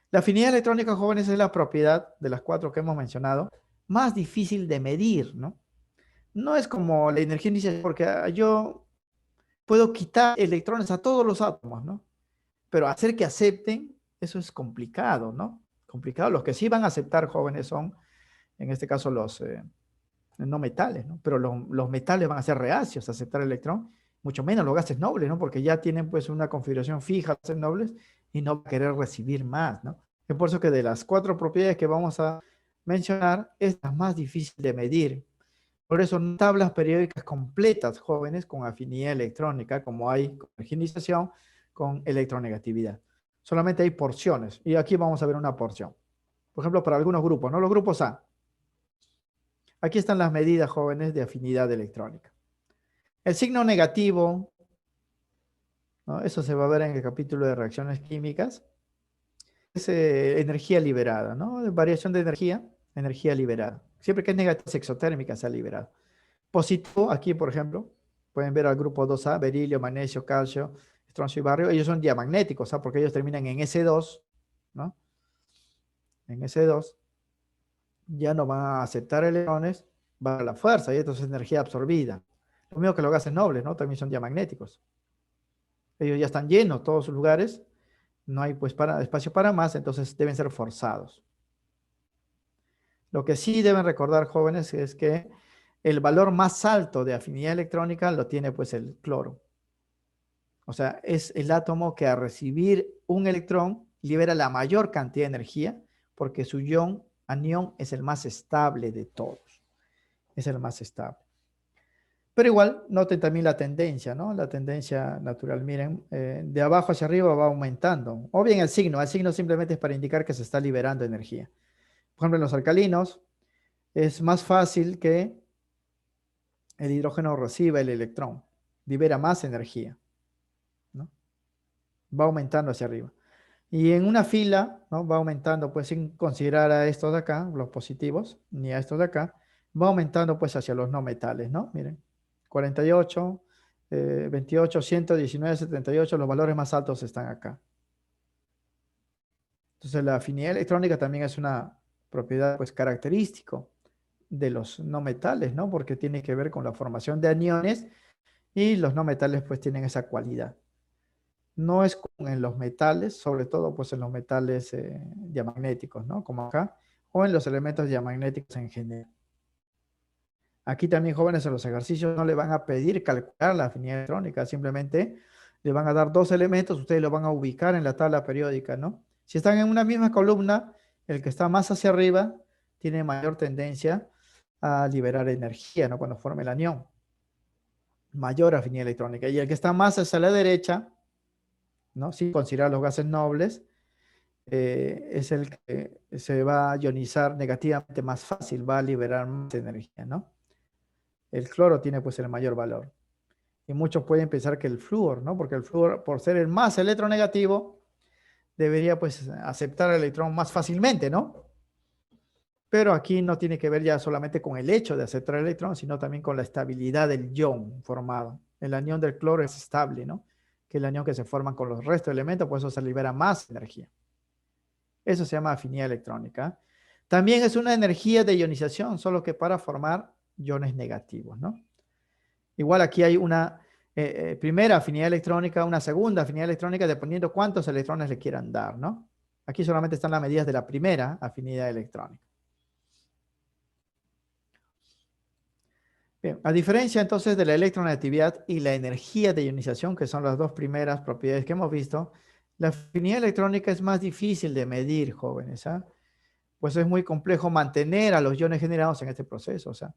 La afinidad electrónica, jóvenes, es la propiedad de las 4 que hemos mencionado, más difícil de medir, ¿no? No es como la energía inicial, porque yo puedo quitar electrones a todos los átomos, ¿no? Pero hacer que acepten, eso es complicado, ¿no? Complicado. Los que sí van a aceptar, jóvenes, son, en este caso, los no metales, ¿no? Pero los metales van a ser reacios a aceptar el electrón, mucho menos los gases nobles, ¿no? Porque ya tienen, pues, una configuración fija, gases nobles, y no van a querer recibir más, ¿no? Es por eso que de las 4 propiedades que vamos a mencionar, es la más difícil de medir. Por eso, no tablas periódicas completas, jóvenes, con afinidad electrónica, como hay con energización, con electronegatividad. Solamente hay porciones. Y aquí vamos a ver una porción. Por ejemplo, para algunos grupos, ¿no? Los grupos A. Aquí están las medidas, jóvenes, de afinidad electrónica. El signo negativo, ¿no? Eso se va a ver en el capítulo de reacciones químicas. Es energía liberada, ¿no? Variación de energía liberada. Siempre que es negativa, es exotérmica, se ha liberado. Positivo, aquí por ejemplo, pueden ver al grupo 2A, berilio, magnesio, calcio, estroncio y bario. Ellos son diamagnéticos, ¿sabes? Porque ellos terminan en S2, ¿no? En S2 ya no van a aceptar electrones, va a la fuerza y esto es energía absorbida. Lo mismo que los gases nobles, ¿no? También son diamagnéticos. Ellos ya están llenos todos sus lugares, no hay pues espacio para más, entonces deben ser forzados. Lo que sí deben recordar, jóvenes, es que el valor más alto de afinidad electrónica lo tiene pues el cloro. O sea, es el átomo que al recibir un electrón libera la mayor cantidad de energía porque su ion, anión, es el más estable de todos. Es el más estable. Pero igual, noten también la tendencia, ¿no? La tendencia natural. Miren, de abajo hacia arriba va aumentando. O bien el signo simplemente es para indicar que se está liberando energía. Por ejemplo, en los alcalinos, es más fácil que el hidrógeno reciba el electrón, libera más energía, ¿no? Va aumentando hacia arriba. Y en una fila, ¿no? Va aumentando, pues sin considerar a estos de acá, los positivos, ni a estos de acá, va aumentando pues hacia los no metales, ¿no? Miren, 48, 28, 119, 78, los valores más altos están acá. Entonces la afinidad electrónica también es una propiedad pues característico de los no metales, ¿no? Porque tiene que ver con la formación de aniones y los no metales pues tienen esa cualidad. No es como en los metales, sobre todo pues en los metales diamagnéticos, ¿no? Como acá, o en los elementos diamagnéticos en general. Aquí también, jóvenes, en los ejercicios no le van a pedir calcular la afinidad electrónica, simplemente le van a dar dos elementos, ustedes lo van a ubicar en la tabla periódica, ¿no? Si están en una misma columna, el que está más hacia arriba tiene mayor tendencia a liberar energía, ¿no? Cuando forme el anión. Mayor afinidad electrónica. Y el que está más hacia la derecha, ¿no? Sin considerar los gases nobles, es el que se va a ionizar negativamente más fácil, va a liberar más energía, ¿no? El cloro tiene pues el mayor valor. Y muchos pueden pensar que el flúor, ¿no? Porque el flúor, por ser el más electronegativo, debería pues aceptar el electrón más fácilmente, ¿no? Pero aquí no tiene que ver ya solamente con el hecho de aceptar el electrón, sino también con la estabilidad del ion formado. El anión del cloro es estable, ¿no? Que el anión que se forman con los restos de elementos, por eso se libera más energía. Eso se llama afinidad electrónica. También es una energía de ionización, solo que para formar iones negativos, ¿no? Igual aquí hay una primera afinidad electrónica, una segunda afinidad electrónica, dependiendo cuántos electrones le quieran dar, ¿no? Aquí solamente están las medidas de la primera afinidad electrónica. Bien, a diferencia entonces de la electronegatividad y la energía de ionización, que son las dos primeras propiedades que hemos visto, la afinidad electrónica es más difícil de medir, jóvenes, ¿ah? Pues es muy complejo mantener a los iones generados en este proceso. O sea,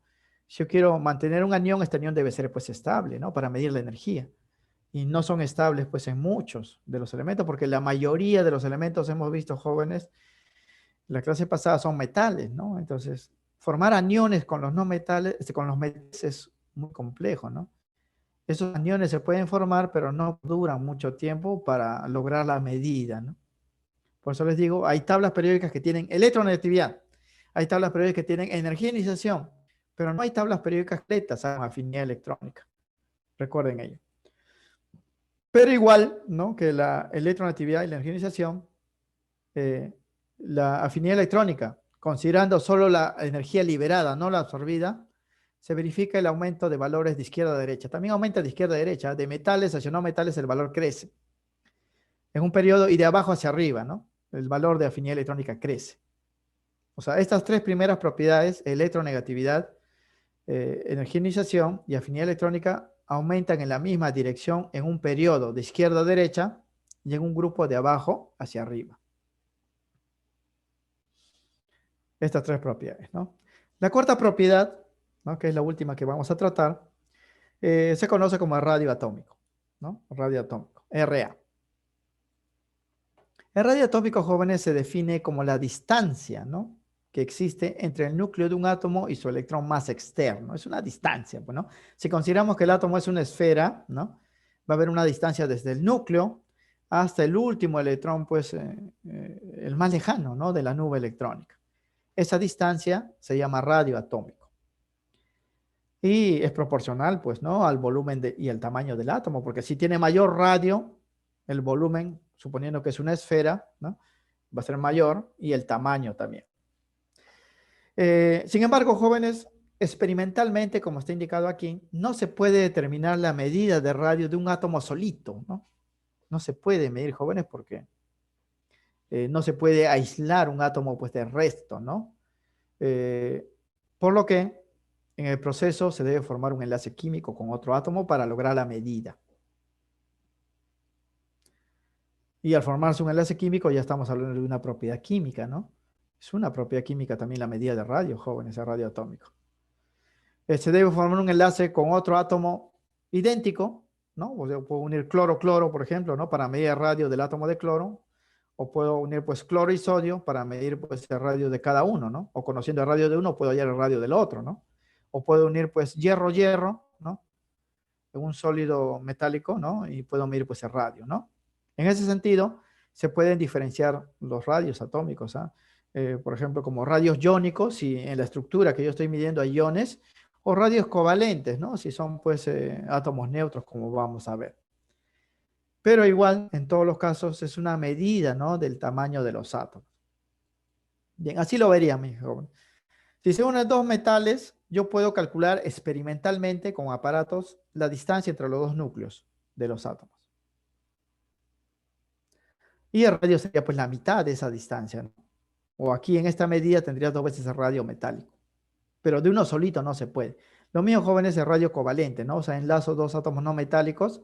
si yo quiero mantener un anión, este anión debe ser pues estable, ¿no? Para medir la energía. Y no son estables pues en muchos de los elementos, porque la mayoría de los elementos hemos visto, jóvenes, la clase pasada son metales, ¿no? Entonces, formar aniones con los no metales, con los metales es muy complejo, ¿no? Esos aniones se pueden formar, pero no duran mucho tiempo para lograr la medida, ¿no? Por eso les digo, hay tablas periódicas que tienen electronegatividad, hay tablas periódicas que tienen energía de iniciación, pero no hay tablas periódicas completas a afinidad electrónica. Recuerden ello. Pero igual, ¿no? Que la electronegatividad y la energía de iniciación, la afinidad electrónica, considerando solo la energía liberada, no la absorbida, se verifica el aumento de valores de izquierda a derecha. También aumenta de izquierda a derecha, de metales hacia no metales el valor crece. En un periodo y de abajo hacia arriba, ¿no? El valor de afinidad electrónica crece. O sea, estas tres primeras propiedades, electronegatividad, energización y afinidad electrónica, aumentan en la misma dirección en un periodo de izquierda a derecha y en un grupo de abajo hacia arriba. Estas tres propiedades, ¿no? La cuarta propiedad, ¿no? Que es la última que vamos a tratar, se conoce como radio atómico, ¿no? Radio atómico, Ra. El radio atómico, jóvenes, se define como la distancia, ¿no? Que existe entre el núcleo de un átomo y su electrón más externo. Es una distancia, pues, ¿no? Si consideramos que el átomo es una esfera, ¿no? Va a haber una distancia desde el núcleo hasta el último electrón, pues, el más lejano, ¿no? De la nube electrónica. Esa distancia se llama radio atómico. Y es proporcional, pues, ¿no? Al volumen y el tamaño del átomo, porque si tiene mayor radio, el volumen, suponiendo que es una esfera, ¿no? Va a ser mayor y el tamaño también. Sin embargo, jóvenes, experimentalmente, como está indicado aquí, no se puede determinar la medida de radio de un átomo solito, ¿no? No se puede medir, jóvenes, porque no se puede aislar un átomo pues, del resto, ¿no? Por lo que en el proceso se debe formar un enlace químico con otro átomo para lograr la medida. Y al formarse un enlace químico ya estamos hablando de una propiedad química, ¿no? Es una propiedad química también la medida de radio, jóvenes, el radio atómico. Se debe formar un enlace con otro átomo idéntico, ¿no? O sea, puedo unir cloro-cloro, por ejemplo, ¿no? Para medir el radio del átomo de cloro, O puedo unir pues cloro y sodio para medir pues el radio de cada uno, ¿no? O conociendo el radio de uno, puedo hallar el radio del otro, ¿no? O puedo unir pues hierro, ¿no? En un sólido metálico, ¿no? Y puedo medir pues el radio, ¿no? En ese sentido, se pueden diferenciar los radios atómicos, ¿ah? Por ejemplo, como radios iónicos, si en la estructura que yo estoy midiendo hay iones, o radios covalentes, ¿no? Si son pues átomos neutros, como vamos a ver. Pero igual, en todos los casos, es una medida, ¿no? Del tamaño de los átomos. Bien, así lo vería, mi joven. Si se unen dos metales, yo puedo calcular experimentalmente con aparatos la distancia entre los dos núcleos de los átomos. Y el radio sería pues la mitad de esa distancia, ¿no? O aquí en esta medida tendría dos veces el radio metálico. Pero de uno solito no se puede. Lo mío, jóvenes, es el radio covalente, ¿no? O sea, enlazo dos átomos no metálicos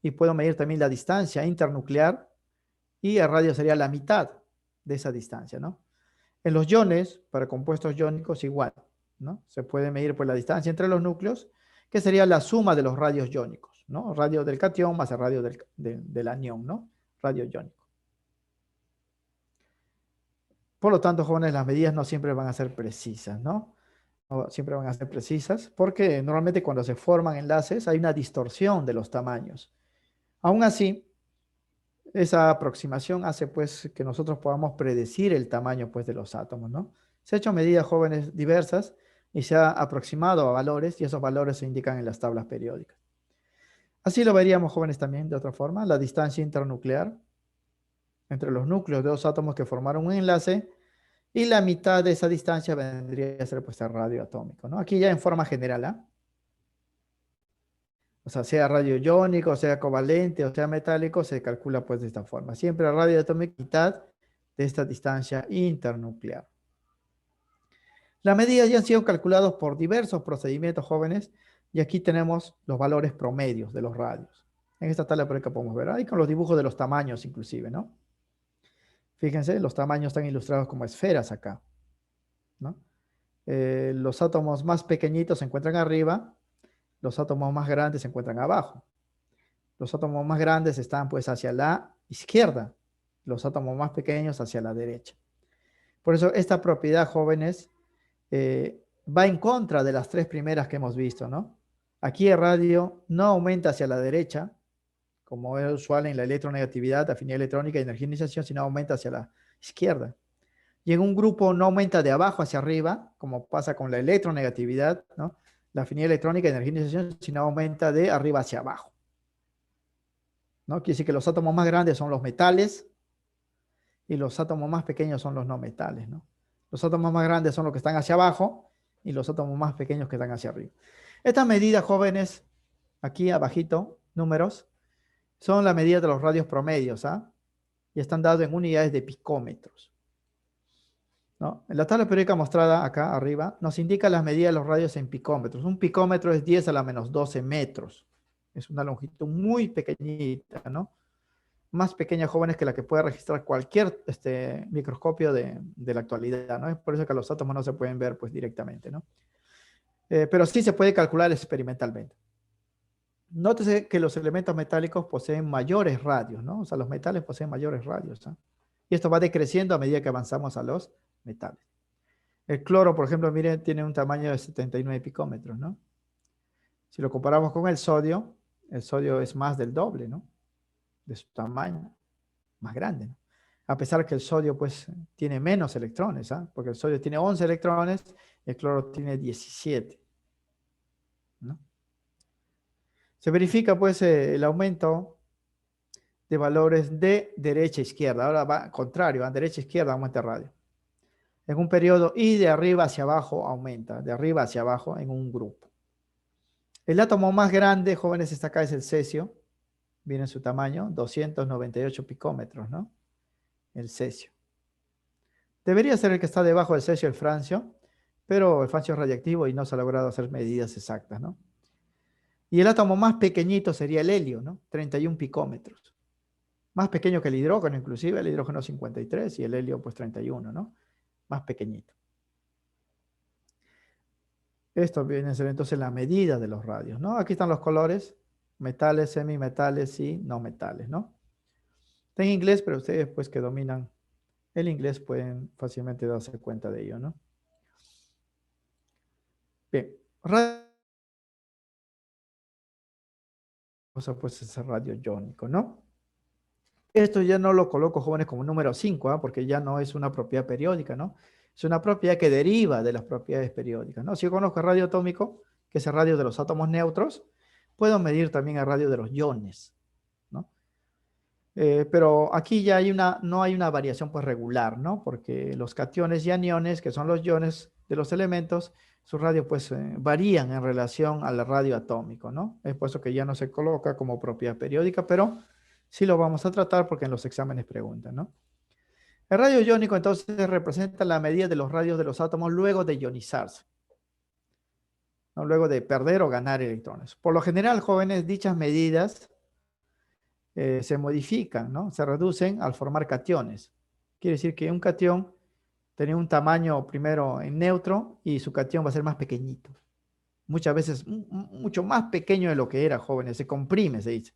y puedo medir también la distancia internuclear y el radio sería la mitad de esa distancia, ¿no? En los iones, para compuestos iónicos, igual, ¿no? Se puede medir pues la distancia entre los núcleos, que sería la suma de los radios iónicos, ¿no? Radio del catión más el radio del anión, ¿no? Radio iónico. Por lo tanto, jóvenes, las medidas no siempre van a ser precisas, ¿no? No siempre van a ser precisas, porque normalmente cuando se forman enlaces hay una distorsión de los tamaños. Aún así, esa aproximación hace pues que nosotros podamos predecir el tamaño pues de los átomos, ¿no? Se han hecho medidas jóvenes diversas y se ha aproximado a valores y esos valores se indican en las tablas periódicas. Así lo veríamos jóvenes también de otra forma, la distancia internuclear entre los núcleos de dos átomos que formaron un enlace y la mitad de esa distancia vendría a ser pues el radio atómico, ¿no? Aquí ya en forma general, ¿ah? O sea, sea radio iónico, sea covalente o sea metálico, se calcula pues de esta forma. Siempre el radio atómico mitad de esta distancia internuclear. Las medidas ya han sido calculadas por diversos procedimientos jóvenes y aquí tenemos los valores promedios de los radios. En esta tabla por acá podemos ver, ahí con los dibujos de los tamaños inclusive, ¿no? Fíjense, los tamaños están ilustrados como esferas acá, ¿no? Los átomos más pequeñitos se encuentran arriba, los átomos más grandes se encuentran abajo. Los átomos más grandes están pues hacia la izquierda, los átomos más pequeños hacia la derecha. Por eso esta propiedad, jóvenes, va en contra de las tres primeras que hemos visto, ¿no? Aquí el radio no aumenta hacia la derecha, como es usual en la electronegatividad, afinidad electrónica y energía de iniciación, sino aumenta hacia la izquierda. Y en un grupo no aumenta de abajo hacia arriba, como pasa con la electronegatividad, ¿no? La afinidad electrónica y energía de iniciación, sino aumenta de arriba hacia abajo, ¿no? Quiere decir que los átomos más grandes son los metales y los átomos más pequeños son los no metales, ¿no? Los átomos más grandes son los que están hacia abajo y los átomos más pequeños que están hacia arriba. Estas medidas, jóvenes, aquí abajito, números, son la medida de los radios promedios, ¿ah? Y están dados en unidades de picómetros, ¿no? En la tabla periódica mostrada acá arriba nos indica las medidas de los radios en picómetros. Un picómetro es 10 a la menos 12 metros. Es una longitud muy pequeñita, ¿no? Más pequeña, jóvenes, que la que puede registrar cualquier microscopio de la actualidad, ¿no? Es por eso que los átomos no se pueden ver pues directamente, ¿no? Pero sí se puede calcular experimentalmente. Nótese que los elementos metálicos poseen mayores radios, ¿no? O sea, los metales poseen mayores radios, ¿no? Y esto va decreciendo a medida que avanzamos a los metales. El cloro, por ejemplo, miren, tiene un tamaño de 79 picómetros, ¿no? Si lo comparamos con el sodio es más del doble, ¿no? De su tamaño, más grande, ¿no? A pesar que el sodio pues tiene menos electrones, ¿ah? Porque el sodio tiene 11 electrones, el cloro tiene 17, ¿no? Se verifica pues el aumento de valores de derecha a izquierda. Ahora va contrario, a derecha a izquierda aumenta el radio. En un periodo y de arriba hacia abajo aumenta, de arriba hacia abajo en un grupo. El átomo más grande, jóvenes, está acá, es el cesio. Miren su tamaño, 298 picómetros, ¿no? El cesio. Debería ser el que está debajo del cesio, el francio, pero el francio es radiactivo y no se ha logrado hacer medidas exactas, ¿no? Y el átomo más pequeñito sería el helio, ¿no? 31 picómetros. Más pequeño que el hidrógeno, inclusive, el hidrógeno 53 y el helio pues 31, ¿no? Más pequeñito. Esto viene a ser entonces la medida de los radios, ¿no? Aquí están los colores, metales, semimetales y no metales, ¿no? Está en inglés, pero ustedes pues que dominan el inglés pueden fácilmente darse cuenta de ello, ¿no? Bien, pues es el radio iónico, ¿no? Esto ya no lo coloco, jóvenes, como número 5, ¿ah? Porque ya no es una propiedad periódica, ¿no? Es una propiedad que deriva de las propiedades periódicas, ¿no? Si yo conozco el radio atómico, que es el radio de los átomos neutros, puedo medir también el radio de los iones, ¿no? Pero aquí ya no hay una variación pues regular, ¿no? Porque los cationes y aniones, que son los iones de los elementos, sus radios pues varían en relación al radio atómico, ¿no? Es por eso que ya no se coloca como propiedad periódica, pero sí lo vamos a tratar porque en los exámenes preguntan, ¿no? El radio iónico entonces representa la medida de los radios de los átomos luego de ionizarse, ¿no? Luego de perder o ganar electrones. Por lo general, jóvenes, dichas medidas se modifican, ¿no? Se reducen al formar cationes. Quiere decir que un catión tenía un tamaño primero en neutro y su catión va a ser más pequeñito. Muchas veces mucho más pequeño de lo que era, jóvenes. Se comprime, se dice.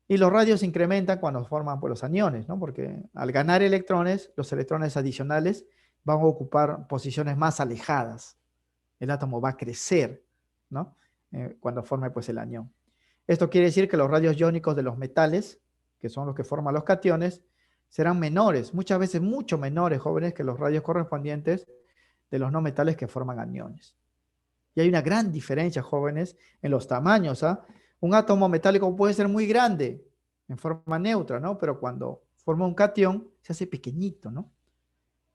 Y los radios se incrementan cuando forman pues, los aniones, ¿no? Porque al ganar electrones, los electrones adicionales van a ocupar posiciones más alejadas. El átomo va a crecer, ¿no? Cuando forme pues el anión. Esto quiere decir que los radios iónicos de los metales, que son los que forman los cationes, serán menores, muchas veces mucho menores, jóvenes, que los radios correspondientes de los no metales que forman aniones. Y hay una gran diferencia, jóvenes, en los tamaños. ¿Ah? Un átomo metálico puede ser muy grande en forma neutra, ¿no? Pero cuando forma un catión, se hace pequeñito, ¿no?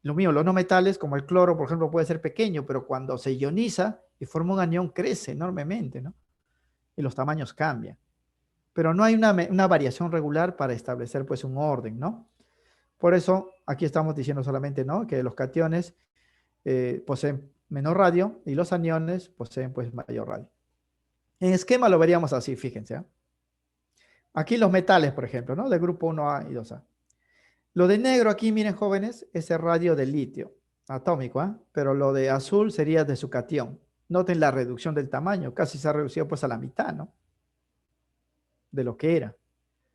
Lo mismo, los no metales, como el cloro, por ejemplo, puede ser pequeño, pero cuando se ioniza y forma un anión, crece enormemente, ¿no? Y los tamaños cambian. Pero no hay una variación regular para establecer, pues, un orden, ¿no? Por eso, aquí estamos diciendo solamente, ¿no? Que los cationes poseen menor radio y los aniones poseen, pues, mayor radio. En esquema lo veríamos así, fíjense. ¿Eh? Aquí los metales, por ejemplo, ¿no? Del grupo 1A y 2A. Lo de negro aquí, miren, jóvenes, es el radio del litio atómico, ¿eh? Pero lo de azul sería de su catión. Noten la reducción del tamaño, casi se ha reducido pues a la mitad, ¿no? De lo que era.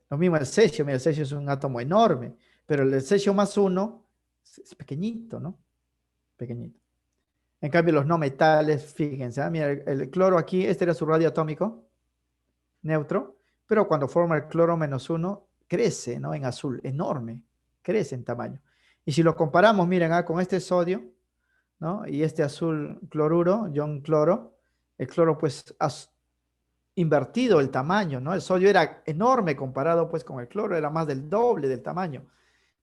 Lo mismo el cesio, mira, el cesio es un átomo enorme, pero el cesio más uno es pequeñito, ¿no? Pequeñito. En cambio, los no metales, fíjense, ¿eh? Mira, el cloro aquí, este era su radio atómico, neutro, pero cuando forma el cloro menos uno, crece, ¿no? En azul, enorme, crece en tamaño. Y si lo comparamos, miren, con este sodio, ¿no? Y este azul cloruro, ion cloro, el cloro pues ha invertido el tamaño, ¿no? El sodio era enorme comparado pues con el cloro, era más del doble del tamaño.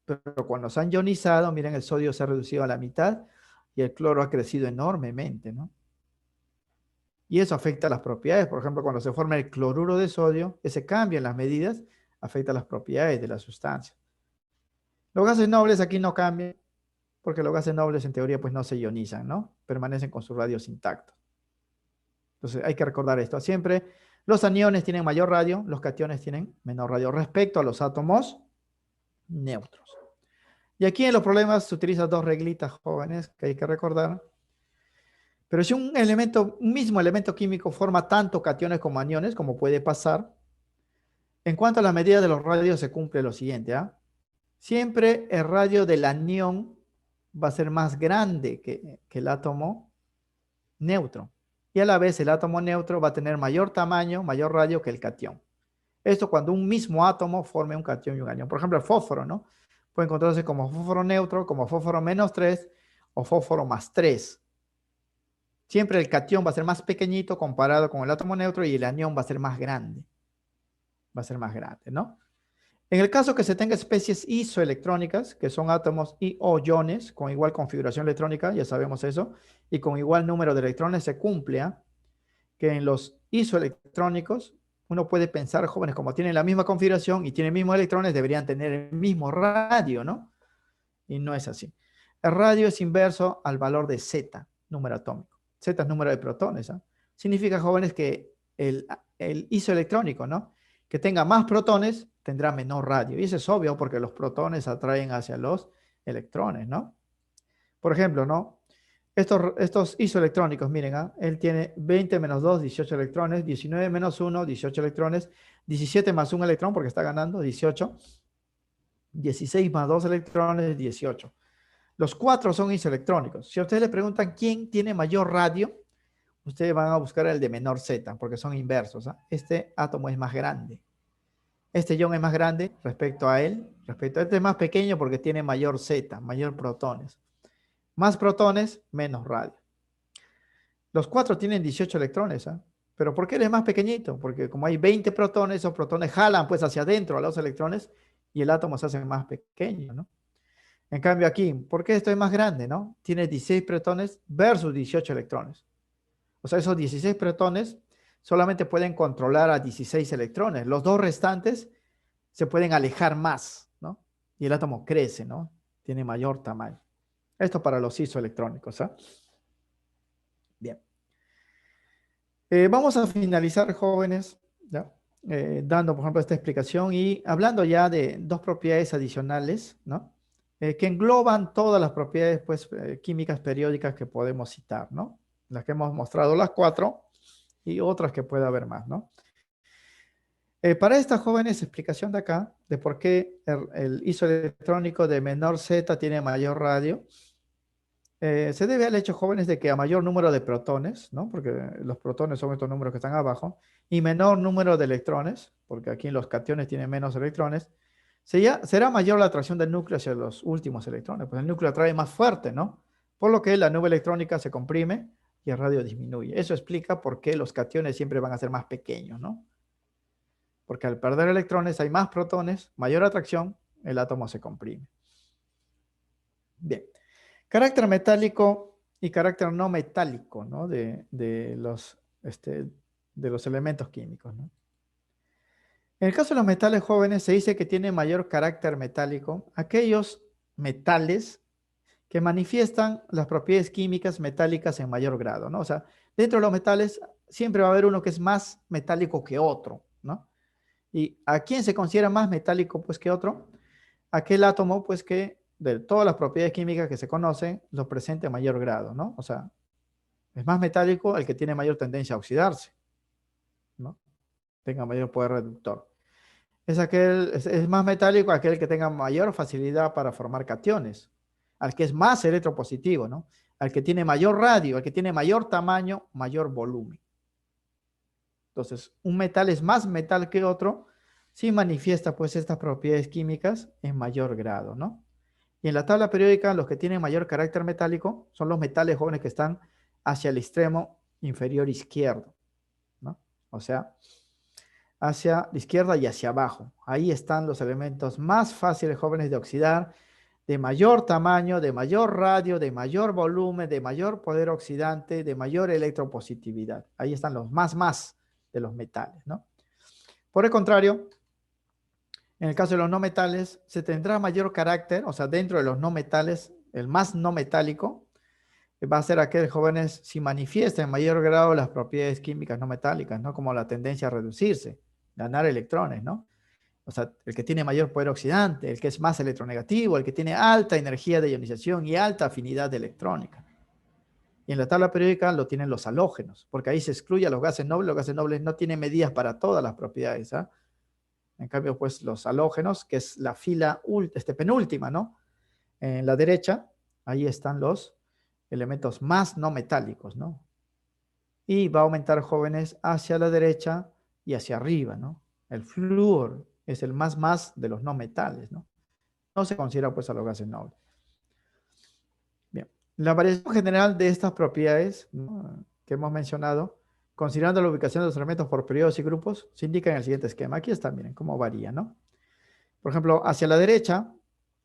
Pero cuando se han ionizado, miren, el sodio se ha reducido a la mitad y el cloro ha crecido enormemente, ¿no? Y eso afecta las propiedades. Por ejemplo, cuando se forma el cloruro de sodio, ese cambio en las medidas afecta las propiedades de la sustancia. Los gases nobles aquí no cambian, porque los gases nobles en teoría pues no se ionizan, ¿no? Permanecen con sus radios intactos. Entonces hay que recordar esto. Siempre los aniones tienen mayor radio, los cationes tienen menor radio respecto a los átomos neutros. Y aquí en los problemas se utilizan dos reglitas, jóvenes, que hay que recordar. Pero si un mismo elemento químico forma tanto cationes como aniones, como puede pasar, en cuanto a la medida de los radios se cumple lo siguiente. ¿Ah? Siempre el radio del anión va a ser más grande que el átomo neutro. Y a la vez el átomo neutro va a tener mayor tamaño, mayor radio que el catión. Esto cuando un mismo átomo forme un catión y un anión. Por ejemplo, el fósforo, ¿no? Puede encontrarse como fósforo neutro, como fósforo menos 3 o fósforo más 3. Siempre el catión va a ser más pequeñito comparado con el átomo neutro y el anión va a ser más grande. Va a ser más grande, ¿no? En el caso que se tenga especies isoelectrónicas, que son átomos y o iones con igual configuración electrónica, ya sabemos eso, y con igual número de electrones, se cumple que en los isoelectrónicos uno puede pensar, jóvenes, como tienen la misma configuración y tienen mismos electrones, deberían tener el mismo radio, ¿no? Y no es así. El radio es inverso al valor de Z, número atómico. Z es número de protones. ¿eh? Significa, jóvenes, que el isoelectrónico, ¿no? Que tenga más protones, tendrá menor radio. Y eso es obvio porque los protones atraen hacia los electrones, ¿no? Por ejemplo, ¿no? Estos isoelectrónicos, miren, él tiene 20 menos 2, 18 electrones, 19 menos 1, 18 electrones, 17 más 1 electrón porque está ganando, 18. 16 más 2 electrones, 18. Los 4 son isoelectrónicos. Si a ustedes le preguntan quién tiene mayor radio, ustedes van a buscar el de menor Z, porque son inversos. ¿Ah? Este átomo es más grande. Este ion es más grande respecto a él. Respecto a este es más pequeño porque tiene mayor Z, mayor protones. Más protones, menos radio. Los 4 tienen 18 electrones. ¿Ah? Pero ¿por qué él es más pequeñito? Porque como hay 20 protones, esos protones jalan pues hacia adentro a los electrones y el átomo se hace más pequeño, ¿no? En cambio aquí, ¿por qué esto es más grande, no? Tiene 16 protones versus 18 electrones. O sea, esos 16 protones solamente pueden controlar a 16 electrones. Los dos restantes se pueden alejar más, ¿no? Y el átomo crece, ¿no? Tiene mayor tamaño. Esto para los isoelectrónicos, ¿ah? Bien. Vamos a finalizar, jóvenes, ¿ya? Dando, por ejemplo, esta explicación y hablando ya de dos propiedades adicionales, ¿no? Que engloban todas las propiedades, pues, químicas periódicas que podemos citar, ¿no? Las que hemos mostrado, las 4, y otras que pueda haber más, ¿no? Para estas jóvenes, explicación de acá, de por qué el isoelectrónico de menor Z tiene mayor radio, se debe al hecho, jóvenes, de que a mayor número de protones, ¿no? Porque los protones son estos números que están abajo, y menor número de electrones, porque aquí los cationes tienen menos electrones, será mayor la atracción del núcleo hacia los últimos electrones, pues el núcleo atrae más fuerte, ¿no? Por lo que la nube electrónica se comprime y el radio disminuye. Eso explica por qué los cationes siempre van a ser más pequeños, ¿no? Porque al perder electrones hay más protones, mayor atracción, el átomo se comprime. Bien. Carácter metálico y carácter no metálico, ¿no? De los elementos químicos, ¿no? En el caso de los metales jóvenes se dice que tiene mayor carácter metálico aquellos metales que manifiestan las propiedades químicas metálicas en mayor grado, ¿no? O sea, dentro de los metales siempre va a haber uno que es más metálico que otro, ¿no? ¿Y a quién se considera más metálico pues que otro? Aquel átomo pues que de todas las propiedades químicas que se conocen lo presenta en mayor grado, ¿no? O sea, es más metálico el que tiene mayor tendencia a oxidarse, ¿no? Tenga mayor poder reductor. Es más metálico aquel que tenga mayor facilidad para formar cationes, al que es más electropositivo, ¿no? Al que tiene mayor radio, al que tiene mayor tamaño, mayor volumen. Entonces, un metal es más metal que otro si manifiesta pues estas propiedades químicas en mayor grado, ¿no? Y en la tabla periódica, los que tienen mayor carácter metálico son los metales jóvenes que están hacia el extremo inferior izquierdo, ¿no? O sea, hacia la izquierda y hacia abajo. Ahí están los elementos más fáciles jóvenes de oxidar, de mayor tamaño, de mayor radio, de mayor volumen, de mayor poder oxidante, de mayor electropositividad. Ahí están los más de los metales, ¿no? Por el contrario, en el caso de los no metales, se tendrá mayor carácter, o sea, dentro de los no metales, el más no metálico va a ser aquel, jóvenes, si manifiesta en mayor grado las propiedades químicas no metálicas, ¿no? Como la tendencia a reducirse, ganar electrones, ¿no? O sea, el que tiene mayor poder oxidante, el que es más electronegativo, el que tiene alta energía de ionización y alta afinidad electrónica. Y en la tabla periódica lo tienen los halógenos, porque ahí se excluye a los gases nobles. Los gases nobles no tienen medidas para todas las propiedades, ¿ah? En cambio, pues los halógenos, que es la fila penúltima, ¿no? En la derecha, ahí están los elementos más no metálicos, ¿no? Y va a aumentar, jóvenes, hacia la derecha y hacia arriba, ¿no? El flúor es el más de los no metales, ¿no? No se considera pues a los gases nobles. Bien, la variación general de estas propiedades, ¿no?, que hemos mencionado, considerando la ubicación de los elementos por periodos y grupos, se indica en el siguiente esquema. Aquí está, miren cómo varía, ¿no? Por ejemplo, hacia la derecha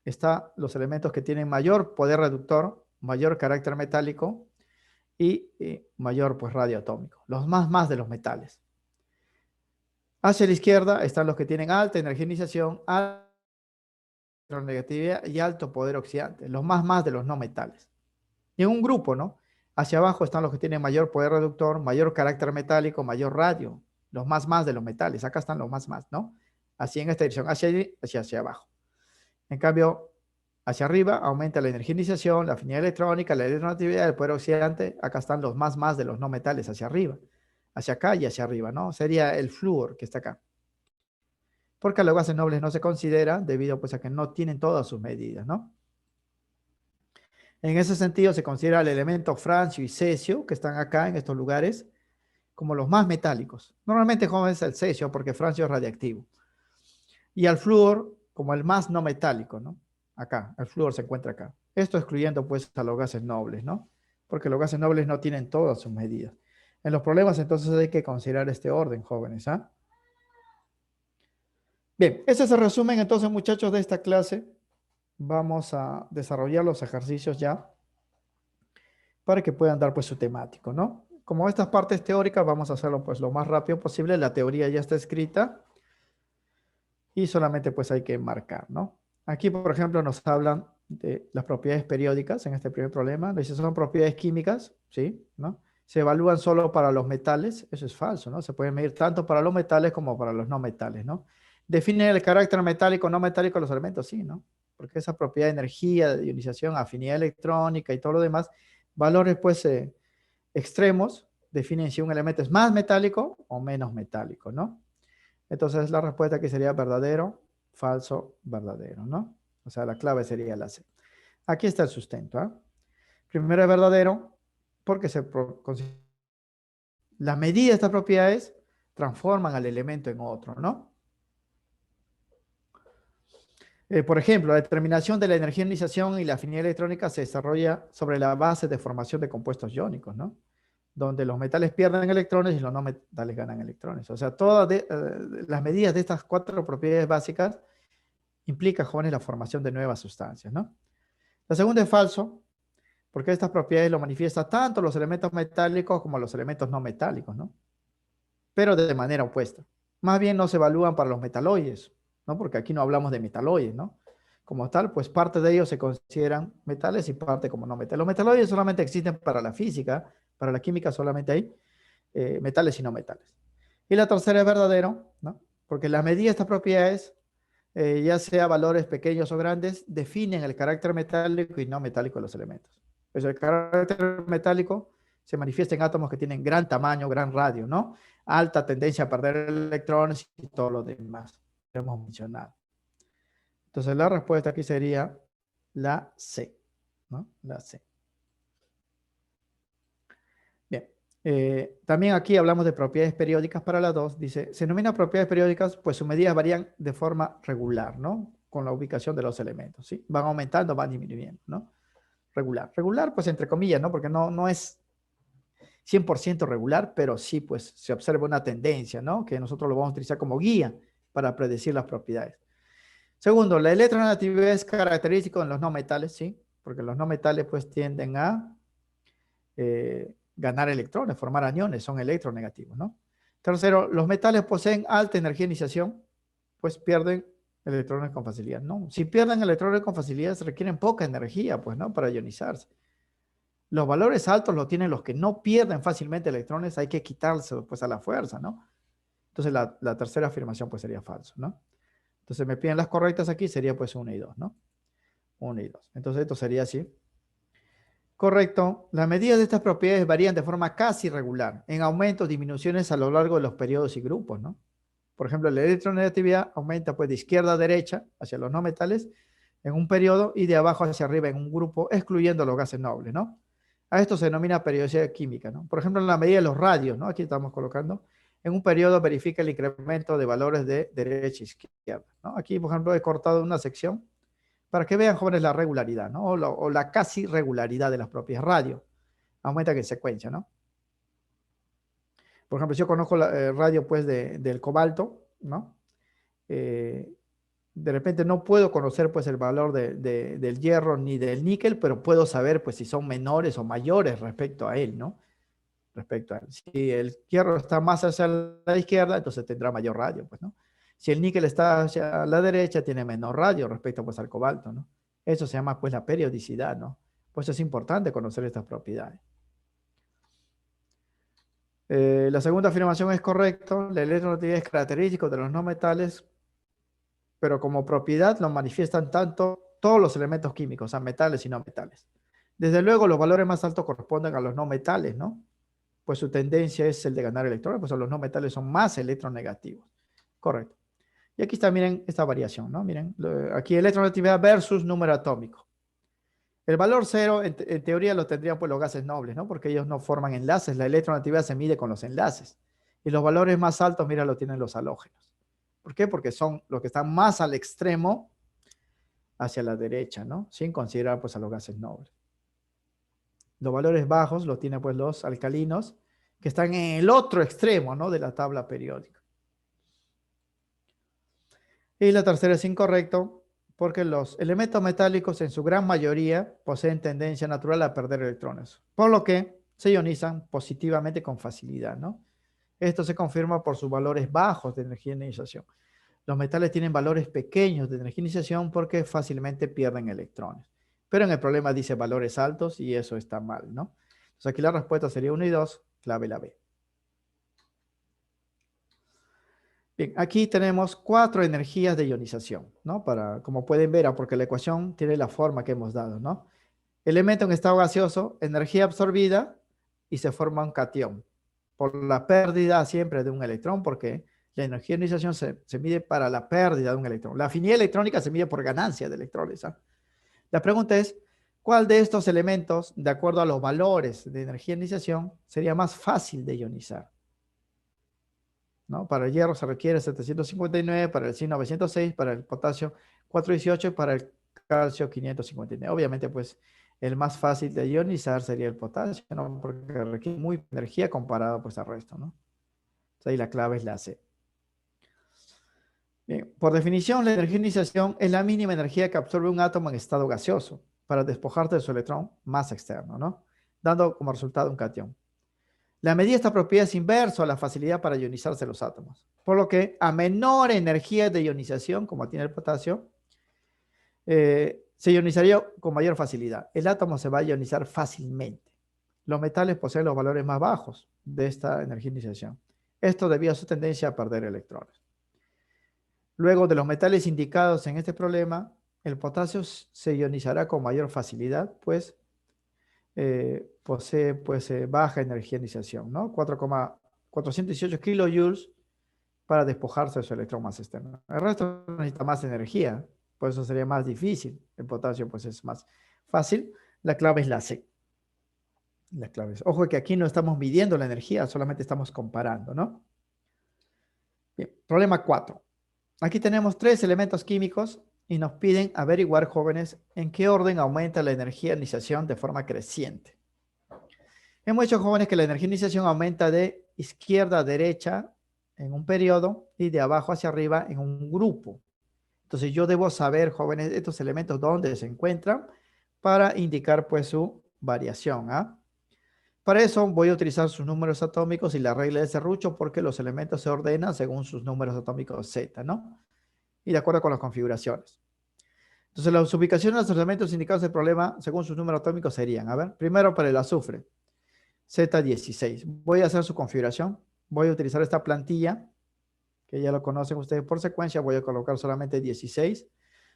están los elementos que tienen mayor poder reductor, mayor carácter metálico y mayor pues radio atómico, los más de los metales. Hacia la izquierda están los que tienen alta energización, alta negatividad y alto poder oxidante, los más de los no metales. Y en un grupo, ¿no? Hacia abajo están los que tienen mayor poder reductor, mayor carácter metálico, mayor radio, los más de los metales. Acá están los más, ¿no? Así en esta dirección, hacia abajo. En cambio, hacia arriba aumenta la energización, la afinidad electrónica, la electronegatividad, el poder oxidante. Acá están los más de los no metales hacia arriba. Hacia acá y hacia arriba, ¿no? Sería el flúor que está acá. porque a los gases nobles no se considera debido pues a que no tienen todas sus medidas, ¿no? En ese sentido se considera el elemento francio y cesio, que están acá en estos lugares, como los más metálicos. Normalmente es el cesio porque francio es radiactivo. Y al flúor como el más no metálico, ¿no? Acá, el flúor se encuentra acá. Esto excluyendo pues a los gases nobles, ¿no? Porque los gases nobles no tienen todas sus medidas. En los problemas entonces hay que considerar este orden, jóvenes, ¿ah? Bien, ese es el resumen entonces, muchachos, de esta clase. Vamos a desarrollar los ejercicios ya para que puedan dar pues su temático, ¿no? Como estas partes teóricas, vamos a hacerlo pues lo más rápido posible. La teoría ya está escrita y solamente pues hay que marcar, ¿no? Aquí, por ejemplo, nos hablan de las propiedades periódicas en este primer problema. Dice, son propiedades químicas, ¿sí? ¿No? Se evalúan solo para los metales. Eso es falso, ¿no? Se pueden medir tanto para los metales como para los no metales, ¿no? Define el carácter metálico o no metálico de los elementos, sí, ¿no? Porque esa propiedad de energía, de ionización, afinidad electrónica y todo lo demás, valores pues extremos, definen si un elemento es más metálico o menos metálico, ¿no? Entonces la respuesta aquí sería verdadero, falso, verdadero, ¿no? O sea, la clave sería la C. Aquí está el sustento, ¿eh? Primero es verdadero porque la medida de estas propiedades transforman al elemento en otro, ¿no? Por ejemplo, la determinación de la energía de ionización y la afinidad electrónica se desarrolla sobre la base de formación de compuestos iónicos, ¿no? Donde los metales pierden electrones y los no metales ganan electrones. O sea, todas las medidas de estas 4 propiedades básicas implican, jóvenes, la formación de nuevas sustancias, ¿no? La segunda es falso, porque estas propiedades lo manifiestan tanto los elementos metálicos como los elementos no metálicos, ¿no? Pero de manera opuesta. Más bien no se evalúan para los metaloides, ¿no? Porque aquí no hablamos de metaloides, ¿no? Como tal, pues parte de ellos se consideran metales y parte como no metales. Los metaloides solamente existen para la física, para la química solamente hay metales y no metales. Y la tercera es verdadero, ¿no? Porque la medida de estas propiedades, ya sea valores pequeños o grandes, definen el carácter metálico y no metálico de los elementos. Pues el carácter metálico se manifiesta en átomos que tienen gran tamaño, gran radio, ¿no? Alta tendencia a perder electrones y todo lo demás que hemos mencionado. Entonces la respuesta aquí sería la C, ¿no? La C. Bien. También aquí hablamos de propiedades periódicas para la 2. Dice, se denomina propiedades periódicas, pues sus medidas varían de forma regular, ¿no? Con la ubicación de los elementos, ¿sí? Van aumentando, van disminuyendo, ¿no? Regular. Regular, pues entre comillas, ¿no? Porque no es 100% regular, pero sí, pues se observa una tendencia, ¿no? Que nosotros lo vamos a utilizar como guía para predecir las propiedades. Segundo, la electronegatividad es característico en los no metales, ¿sí? Porque los no metales pues tienden a ganar electrones, formar aniones, son electronegativos, ¿no? Tercero, los metales poseen alta energía de iniciación, pues pierden electrones con facilidad, ¿no? Si pierden electrones con facilidad, se requieren poca energía, pues, ¿no? Para ionizarse. Los valores altos los tienen los que no pierden fácilmente electrones, hay que quitarse pues a la fuerza, ¿no? Entonces la tercera afirmación pues sería falso, ¿no? Entonces me piden las correctas aquí, sería pues 1 y 2, ¿no? 1 y 2. Entonces esto sería así. Correcto. Las medidas de estas propiedades varían de forma casi regular, en aumentos, disminuciones a lo largo de los periodos y grupos, ¿no? Por ejemplo, la electronegatividad aumenta pues de izquierda a derecha hacia los no metales en un periodo y de abajo hacia arriba en un grupo, excluyendo los gases nobles, ¿no? A esto se denomina periodicidad química, ¿no? Por ejemplo, en la medida de los radios, ¿no? Aquí estamos colocando. En un periodo verifica el incremento de valores de derecha e izquierda, ¿no? Aquí, por ejemplo, he cortado una sección para que vean, jóvenes, la regularidad, ¿no? O la casi regularidad de las propias radios. Aumenta en secuencia, ¿no? Por ejemplo, si yo conozco la radio, pues, del cobalto, ¿no? De repente no puedo conocer, pues, el valor del hierro ni del níquel, pero puedo saber, pues, si son menores o mayores respecto a él, ¿no? Respecto a él. Si el hierro está más hacia la izquierda, entonces tendrá mayor radio, pues, ¿no? Si el níquel está hacia la derecha, tiene menor radio respecto, pues, al cobalto, ¿no? Eso se llama, pues, la periodicidad, ¿no? Pues es importante conocer estas propiedades. La segunda afirmación es correcta. La electronegatividad es característico de los no metales, pero como propiedad lo manifiestan tanto todos los elementos químicos, o sea, metales y no metales. Desde luego, los valores más altos corresponden a los no metales, ¿no? Pues su tendencia es el de ganar electrones, pues los no metales son más electronegativos. Correcto. Y aquí está, miren, esta variación, ¿no? Miren, aquí electronegatividad versus número atómico. El valor cero, en teoría, lo tendrían pues los gases nobles, ¿no? Porque ellos no forman enlaces. La electronegatividad se mide con los enlaces. Y los valores más altos, mira, lo tienen los halógenos. ¿Por qué? Porque son los que están más al extremo hacia la derecha, ¿no? Sin considerar pues a los gases nobles. Los valores bajos los tienen pues los alcalinos, que están en el otro extremo, ¿no? De la tabla periódica. Y la tercera es incorrecto, porque los elementos metálicos en su gran mayoría poseen tendencia natural a perder electrones, por lo que se ionizan positivamente con facilidad, ¿no? Esto se confirma por sus valores bajos de energía de ionización. Los metales tienen valores pequeños de energía de ionización porque fácilmente pierden electrones. Pero en el problema dice valores altos y eso está mal, ¿no? Entonces aquí la respuesta sería 1 y 2, clave la B. Bien, aquí tenemos 4 energías de ionización, ¿no? Como pueden ver, porque la ecuación tiene la forma que hemos dado, ¿no? Elemento en estado gaseoso, energía absorbida y se forma un catión por la pérdida siempre de un electrón, porque la energía de ionización se mide para la pérdida de un electrón. La afinidad electrónica se mide por ganancia de electrones, ¿ah? La pregunta es, ¿cuál de estos elementos, de acuerdo a los valores de energía de ionización, sería más fácil de ionizar? ¿No? Para el hierro se requiere 759, para el zinc 906, para el potasio 418 y para el calcio 559. Obviamente, pues, el más fácil de ionizar sería el potasio, ¿no? Porque requiere muy poca energía comparado pues, al resto, ¿no? Entonces, ahí la clave es la C. Bien, por definición, la energía de ionización es la mínima energía que absorbe un átomo en estado gaseoso para despojarte de su electrón más externo, ¿no? Dando como resultado un catión. La medida de esta propiedad es inverso a la facilidad para ionizarse los átomos, por lo que a menor energía de ionización, como tiene el potasio, se ionizaría con mayor facilidad. El átomo se va a ionizar fácilmente. Los metales poseen los valores más bajos de esta energía de ionización. Esto debido a su tendencia a perder electrones. Luego de los metales indicados en este problema, el potasio se ionizará con mayor facilidad, pues posee pues, baja energía de ionización, ¿no? 418 kilojoules para despojarse de su electrón más externo. El resto necesita más energía, por eso sería más difícil. El potasio pues es más fácil. La clave es la C. La clave es, ojo que aquí no estamos midiendo la energía, solamente estamos comparando, ¿no? Bien, problema 4. Aquí tenemos 3 elementos químicos y nos piden averiguar, jóvenes, en qué orden aumenta la energía de ionización de forma creciente. Hemos hecho, jóvenes, que la energía de ionización aumenta de izquierda a derecha en un periodo y de abajo hacia arriba en un grupo. Entonces yo debo saber, jóvenes, estos elementos dónde se encuentran para indicar pues su variación, ¿ah? Para eso voy a utilizar sus números atómicos y la regla de serrucho, porque los elementos se ordenan según sus números atómicos Z, ¿no? Y de acuerdo con las configuraciones. Entonces las ubicaciones de los elementos indicados del problema según sus números atómicos serían, a ver, primero para el azufre, Z16. Voy a hacer su configuración. Voy a utilizar esta plantilla, que ya lo conocen ustedes por secuencia. Voy a colocar solamente 16.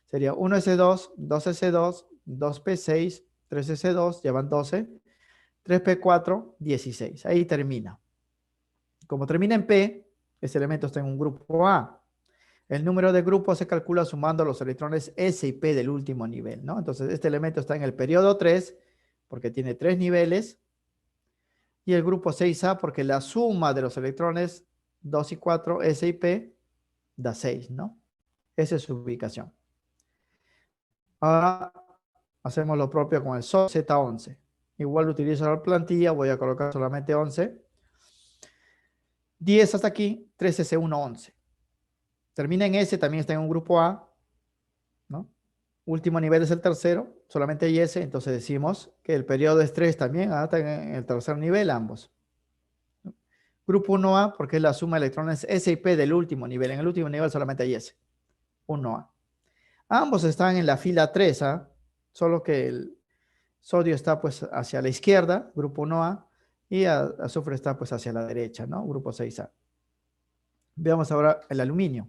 Sería 1S2, 2S2, 2P6, 3S2, llevan 12, 3P4, 16. Ahí termina. Como termina en P, este elemento está en un grupo A. El número de grupos se calcula sumando los electrones S y P del último nivel, ¿no? Entonces, este elemento está en el periodo 3, porque tiene 3 niveles. Y el grupo 6A, porque la suma de los electrones 2 y 4, S y P, da 6, ¿no? Esa es su ubicación. Ahora hacemos lo propio con el Z11. Igual utilizo la plantilla, voy a colocar solamente 11. 10 hasta aquí, 13C1, 11. Termina en S, también está en un grupo A, ¿no? Último nivel es el tercero, solamente hay S, entonces decimos que el periodo es 3 también, está en el tercer nivel ambos. Grupo 1A, porque es la suma de electrones S y P del último nivel. En el último nivel solamente hay S. 1A. Ambos están en la fila 3, ¿ah? Solo que el sodio está pues hacia la izquierda, grupo 1A, y azufre está pues hacia la derecha, ¿no? Grupo 6A. Veamos ahora el aluminio.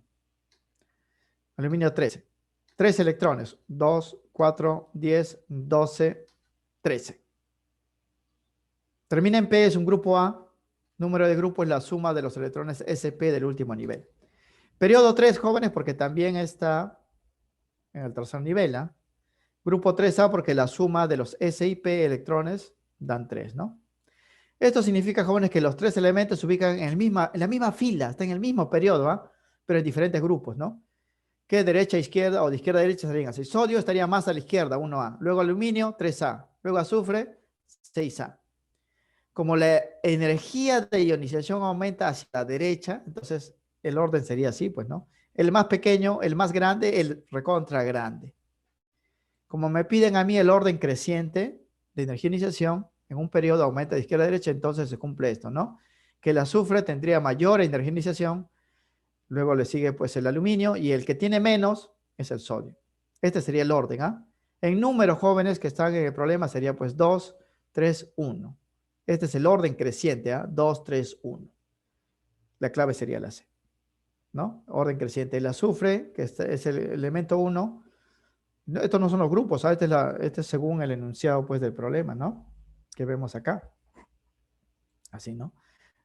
Aluminio 13. 13 electrones. 2, 4, 10, 12, 13. Termina en P, es un grupo A. Número de grupo es la suma de los electrones SP del último nivel. Periodo 3, jóvenes, porque también está en el tercer nivel, ¿ah? Grupo 3A, porque la suma de los S y P electrones dan 3, ¿no? Esto significa, jóvenes, que los tres elementos se ubican en la misma fila, están en el mismo periodo, ¿ah? Pero en diferentes grupos, ¿no? Que derecha a izquierda o de izquierda a derecha serían así. Sodio estaría más a la izquierda, 1A. Luego aluminio, 3A. Luego azufre, 6A. Como la energía de ionización aumenta hacia la derecha, entonces el orden sería así, pues, ¿no? El más pequeño, el más grande, el recontra grande. Como me piden a mí el orden creciente de energía de iniciación, en un periodo aumenta de izquierda a derecha, entonces se cumple esto, ¿no? Que el azufre tendría mayor energía de iniciación, luego le sigue pues el aluminio y el que tiene menos es el sodio. Este sería el orden, ¿ah? En números, jóvenes, que están en el problema sería pues 2, 3, 1. Este es el orden creciente, ¿ah? 2, 3, 1. La clave sería la C, ¿no? Orden creciente. El azufre, que es el elemento 1. No, estos no son los grupos, ¿sabes? Este es según el enunciado pues del problema, ¿no? Que vemos acá. Así, ¿no?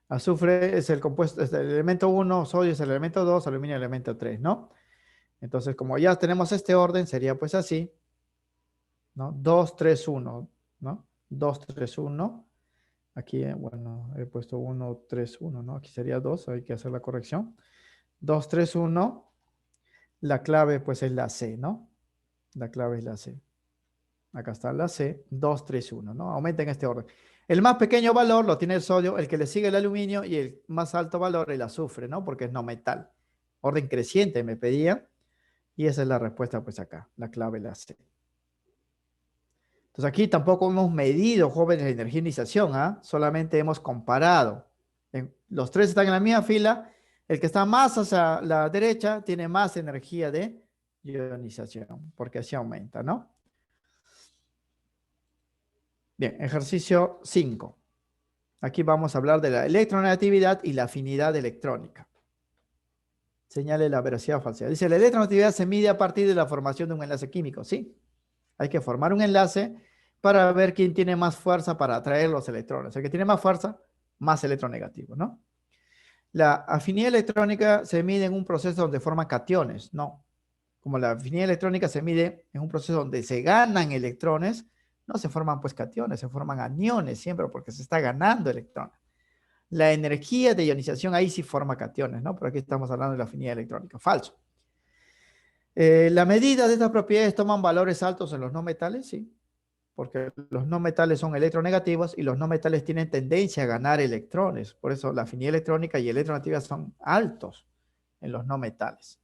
Azufre es el compuesto, es el elemento 1, sodio es el elemento 2, aluminio el elemento 3, ¿no? Entonces, como ya tenemos este orden, sería pues así, ¿no? 2, 3, 1, ¿no? 2, 3, 1. Aquí, bueno, he puesto 1, 3, 1, ¿no? Aquí sería 2, hay que hacer la corrección. 2, 3, 1. La clave pues es la C, ¿no? La clave es la C. Acá está la C, 2, 3, 1, ¿no? Aumenta en este orden. El más pequeño valor lo tiene el sodio, el que le sigue el aluminio y el más alto valor el azufre, ¿no? Porque es no metal. Orden creciente me pedía y esa es la respuesta pues acá, la clave la C. Entonces aquí tampoco hemos medido, jóvenes, la energía de iniciación, ¿ah? Solamente hemos comparado. Los tres están en la misma fila. El que está más hacia la derecha tiene más energía de ionización, porque así aumenta, ¿no? Bien, ejercicio 5. Aquí vamos a hablar de la electronegatividad y la afinidad electrónica. Señale la veracidad o falsedad. Dice, la electronegatividad se mide a partir de la formación de un enlace químico. Sí, hay que formar un enlace para ver quién tiene más fuerza para atraer los electrones. El que tiene más fuerza, más electronegativo, ¿no? La afinidad electrónica se mide en un proceso donde forman cationes, ¿no? Como la afinidad electrónica se mide en un proceso donde se ganan electrones, no se forman pues cationes, se forman aniones siempre porque se está ganando electrones. La energía de ionización ahí sí forma cationes, ¿no? Pero aquí estamos hablando de la afinidad electrónica. Falso. La medida de estas propiedades toman valores altos en los no metales, sí, porque los no metales son electronegativos y los no metales tienen tendencia a ganar electrones. Por eso la afinidad electrónica y electronegatividad son altos en los no metales.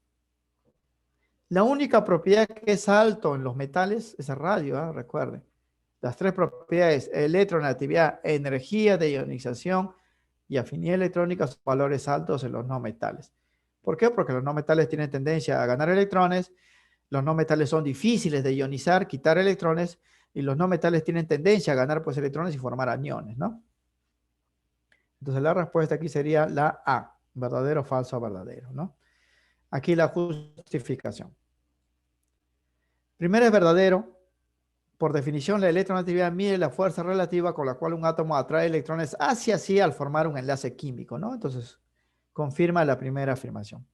La única propiedad que es alto en los metales es el radio, ¿eh? Recuerden. Las tres propiedades, electronegatividad, energía de ionización y afinidad electrónica son valores altos en los no metales. ¿Por qué? Porque los no metales tienen tendencia a ganar electrones, los no metales son difíciles de ionizar, quitar electrones, y los no metales tienen tendencia a ganar pues electrones y formar aniones, ¿no? Entonces la respuesta aquí sería la A, verdadero, falso, verdadero, ¿no? Aquí la justificación. Primero es verdadero. Por definición, la electronegatividad mide la fuerza relativa con la cual un átomo atrae electrones hacia sí al formar un enlace químico, ¿no? Entonces, confirma la primera afirmación.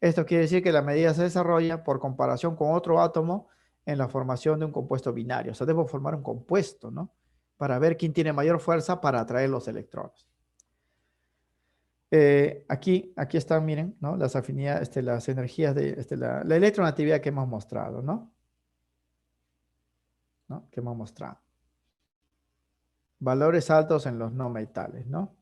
Esto quiere decir que la medida se desarrolla por comparación con otro átomo en la formación de un compuesto binario. O sea, debo formar un compuesto, ¿no? Para ver quién tiene mayor fuerza para atraer los electrones. Aquí están, miren, ¿no? Las afinidades, las energías de la electronegatividad que hemos mostrado, ¿no? Que hemos mostrado. Valores altos en los no metales, ¿no?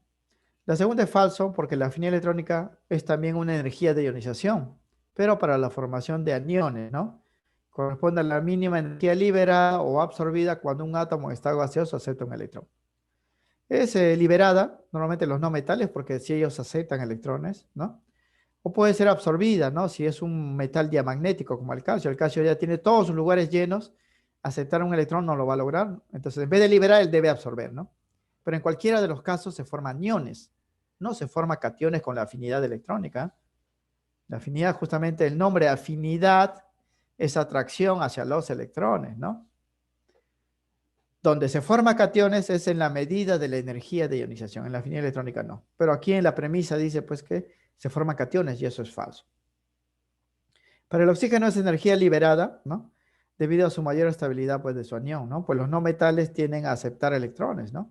La segunda es falso porque la afinidad electrónica es también una energía de ionización, pero para la formación de aniones, ¿no? Corresponde a la mínima energía liberada o absorbida cuando un átomo en estado gaseoso acepta un electrón. Es liberada, normalmente en los no metales, porque si ellos aceptan electrones, ¿no? O puede ser absorbida, ¿no? Si es un metal diamagnético como el calcio ya tiene todos sus lugares llenos, aceptar un electrón no lo va a lograr. Entonces, en vez de liberar, él debe absorber, ¿no? Pero en cualquiera de los casos se forman aniones, no se forman cationes con la afinidad electrónica. La afinidad, justamente el nombre afinidad, es atracción hacia los electrones, ¿no? Donde se forma cationes es en la medida de la energía de ionización, en la afinidad electrónica no. Pero aquí en la premisa dice pues que se forman cationes y eso es falso. Para el oxígeno es energía liberada, ¿no? Debido a su mayor estabilidad, pues, de su anión, ¿no? Pues los no metales tienden a aceptar electrones, ¿no?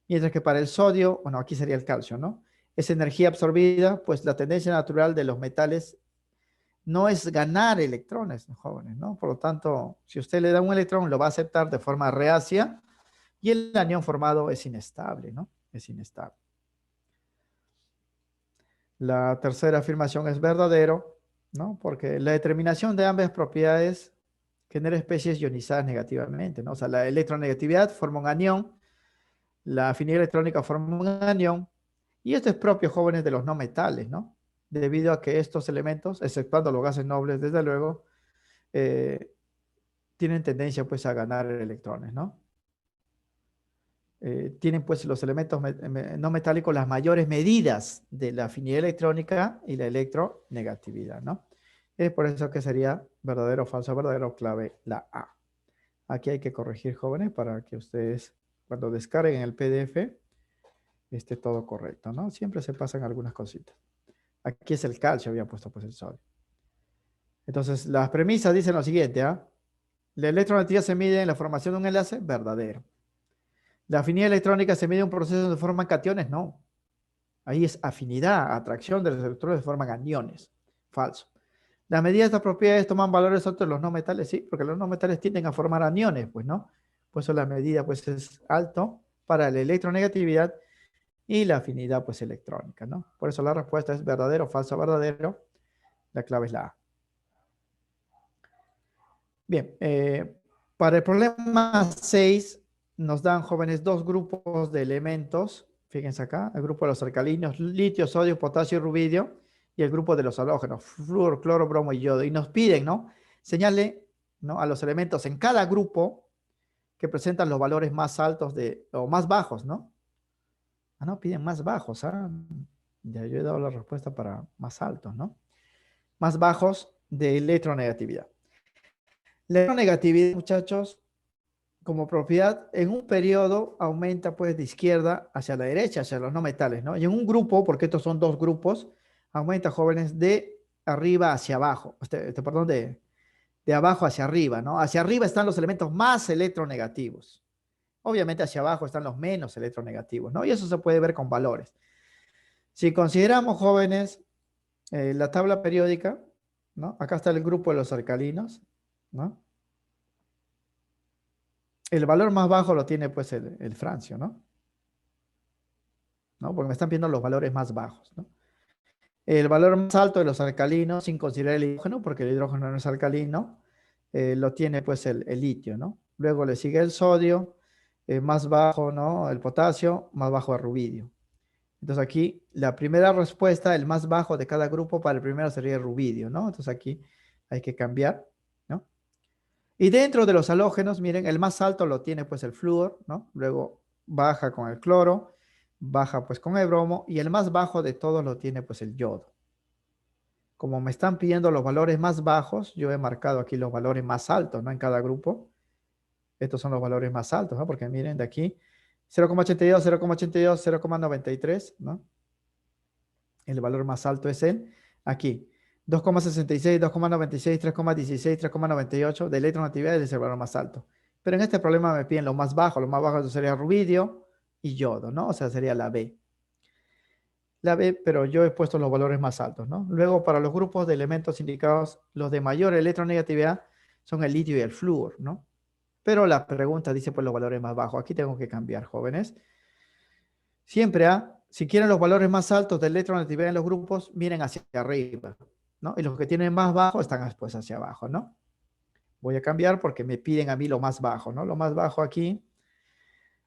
Mientras que para el sodio, bueno, aquí sería el calcio, ¿no? Es energía absorbida, pues la tendencia natural de los metales no es ganar electrones, jóvenes, ¿no? Por lo tanto, si usted le da un electrón, lo va a aceptar de forma reacia y el anión formado es inestable, ¿no? Es inestable. La tercera afirmación es verdadero, ¿no? Porque la determinación de ambas propiedades genera especies ionizadas negativamente, ¿no? O sea, la electronegatividad forma un anión, la afinidad electrónica forma un anión, y esto es propio, jóvenes, de los no metales, ¿no? Debido a que estos elementos, exceptuando los gases nobles, desde luego, eh, tienen tendencia, pues, a ganar electrones, ¿no? Tienen, pues, los elementos no metálicos las mayores medidas de la afinidad electrónica y la electronegatividad, ¿no? Es por eso que sería verdadero o falso verdadero, clave la A. Aquí hay que corregir, jóvenes, para que ustedes, cuando descarguen el PDF, esté todo correcto, ¿no? Siempre se pasan algunas cositas. Aquí es el calcio, había puesto pues el sodio. Entonces, las premisas dicen lo siguiente, ¿ah? La electronegatividad se mide en la formación de un enlace, verdadero. La afinidad electrónica se mide en un proceso donde forman cationes, no. Ahí es afinidad, atracción de los electrones que forman aniones, falso. Las medidas de estas propiedades toman valores altos de los no metales, sí, porque los no metales tienden a formar aniones, pues, ¿no? Por eso la medida, pues, es alto para la electronegatividad y la afinidad, pues, electrónica, ¿no? Por eso la respuesta es verdadero, falso, verdadero. La clave es la A. Bien, para el problema 6 nos dan, jóvenes, dos grupos de elementos. Fíjense acá, el grupo de los alcalinos, litio, sodio, potasio y rubidio, y el grupo de los halógenos, flúor, cloro, bromo y yodo. Y nos piden, ¿no? Señale, ¿no?, a los elementos en cada grupo que presentan los valores más altos o más bajos, ¿no? Ah, no, piden más bajos, ¿ah? Ya yo he dado la respuesta para más altos, ¿no? Más bajos de electronegatividad. La electronegatividad, muchachos, como propiedad, en un periodo aumenta, pues, de izquierda hacia la derecha, hacia los no metales, ¿no? Y en un grupo, porque estos son dos grupos, aumenta, jóvenes, de arriba hacia abajo, perdón, de abajo hacia arriba, ¿no? Hacia arriba están los elementos más electronegativos. Obviamente hacia abajo están los menos electronegativos, ¿no? Y eso se puede ver con valores. Si consideramos, jóvenes, la tabla periódica, ¿no? Acá está el grupo de los alcalinos, ¿no? El valor más bajo lo tiene, pues, el francio, ¿no? ¿No? Porque me están pidiendo los valores más bajos, ¿no? El valor más alto de los alcalinos, sin considerar el hidrógeno, porque el hidrógeno no es alcalino, lo tiene, pues, el litio, ¿no? Luego le sigue el sodio, más bajo, ¿no? El potasio, más bajo el rubidio. Entonces aquí la primera respuesta, el más bajo de cada grupo para el primero sería el rubidio, ¿no? Entonces aquí hay que cambiar, ¿no? Y dentro de los halógenos, miren, el más alto lo tiene, pues, el flúor, ¿no? Luego baja con el cloro, baja, pues, con el bromo, y el más bajo de todos lo tiene, pues, el yodo. Como me están pidiendo los valores más bajos, yo he marcado aquí los valores más altos, ¿no? En cada grupo. Estos son los valores más altos, ¿no? Porque miren, de aquí 0,82, 0,82, 0,93, ¿no? El valor más alto es el aquí. 2,66, 2,96, 3,16, 3,98 de electronegatividad es el valor más alto. Pero en este problema me piden lo más bajo sería rubidio y yodo, ¿no? O sea, sería la B. La B, pero yo he puesto los valores más altos, ¿no? Luego, para los grupos de elementos indicados, los de mayor electronegatividad son el litio y el flúor, ¿no? Pero la pregunta dice, pues, los valores más bajos. Aquí tengo que cambiar, jóvenes. Siempre, si quieren los valores más altos de electronegatividad en los grupos, miren hacia arriba, ¿no? Y los que tienen más bajo están, pues, hacia abajo, ¿no? Voy a cambiar porque me piden a mí lo más bajo, ¿no? Lo más bajo aquí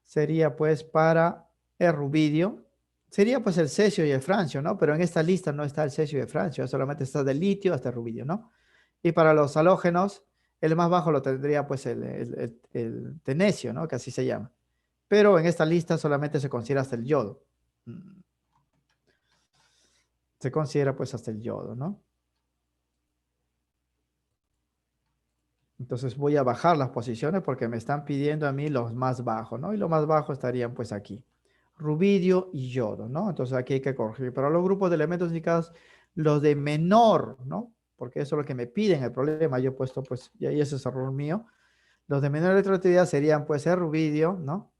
sería, pues, para el rubidio. Sería, pues, el cesio y el francio, ¿no? Pero en esta lista no está el cesio y el francio, solamente está del litio hasta el rubidio, ¿no? Y para los halógenos, el más bajo lo tendría, pues, el tenesio, ¿no? Que así se llama. Pero en esta lista solamente se considera hasta el yodo. Se considera, pues, hasta el yodo, ¿no? Entonces voy a bajar las posiciones porque me están pidiendo a mí los más bajos, ¿no? Y los más bajos estarían, pues, aquí. Rubidio y yodo, ¿no? Entonces aquí hay que corregir. Pero los grupos de elementos indicados, los de menor, ¿no? porque eso es lo que me piden el problema. Yo he puesto, pues, y ahí ese es error mío. Los de menor electroactividad serían, pues, el rubidio, ¿no?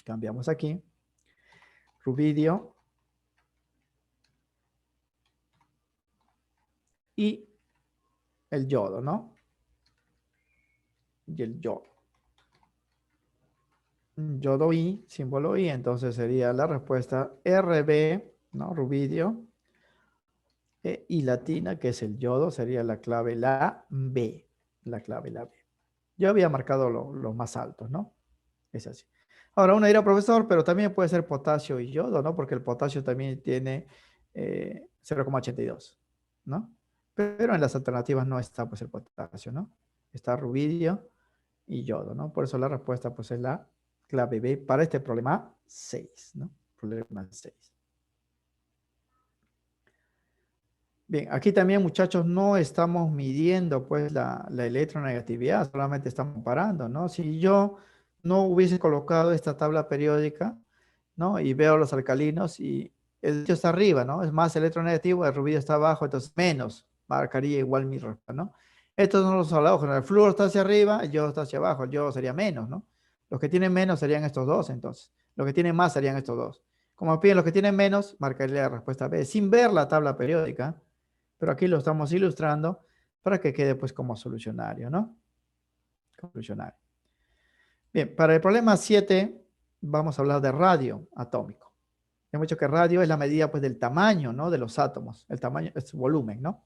Cambiamos aquí. Rubidio. Y el yodo, ¿no? Y el yodo. Yodo I, símbolo I, entonces sería la respuesta RB, ¿no? Rubidio. Y latina, que es el yodo, sería la clave la B. La clave la B. Yo había marcado los más altos, ¿no? Es así. Ahora uno dirá, profesor, pero también puede ser potasio y yodo, ¿no? Porque el potasio también tiene 0,82, ¿no? Pero en las alternativas no está, pues, el potasio, ¿no? Está rubidio y yodo, ¿no? Por eso la respuesta, pues, es la clave B para este problema 6, ¿no? Problema 6. Bien, aquí también, muchachos, no estamos midiendo, pues, la electronegatividad, solamente estamos comparando, ¿no? Si yo no hubiese colocado esta tabla periódica, ¿no? Y veo los alcalinos y el litio está arriba, ¿no? Es más electronegativo, el rubidio está abajo, entonces menos, marcaría igual mi respuesta, ¿no? Estos son los halógenos, el flúor está hacia arriba, el yodo está hacia abajo, el yodo sería menos, ¿no? Los que tienen menos serían estos dos, entonces. Los que tienen más serían estos dos. Como piden los que tienen menos, marcaría la respuesta B, sin ver la tabla periódica, pero aquí lo estamos ilustrando para que quede, pues, como solucionario, ¿no? Solucionario. Bien, para el problema 7 vamos a hablar de radio atómico. Hemos dicho que radio es la medida, pues, del tamaño, ¿no? De los átomos. El tamaño es su volumen, ¿no?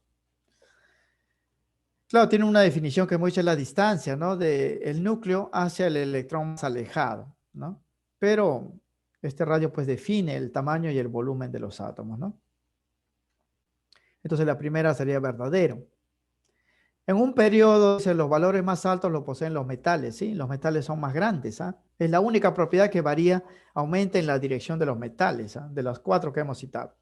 Claro, tiene una definición que hemos dicho, es la distancia, ¿no? Del núcleo hacia el electrón más alejado, ¿no? Pero este radio, pues, define el tamaño y el volumen de los átomos, ¿no? Entonces la primera sería verdadero. En un periodo, dice, los valores más altos los poseen los metales, ¿sí? Los metales son más grandes, ¿ah? Es la única propiedad que varía, aumenta en la dirección de los metales, ¿ah? De las 4 que hemos citado.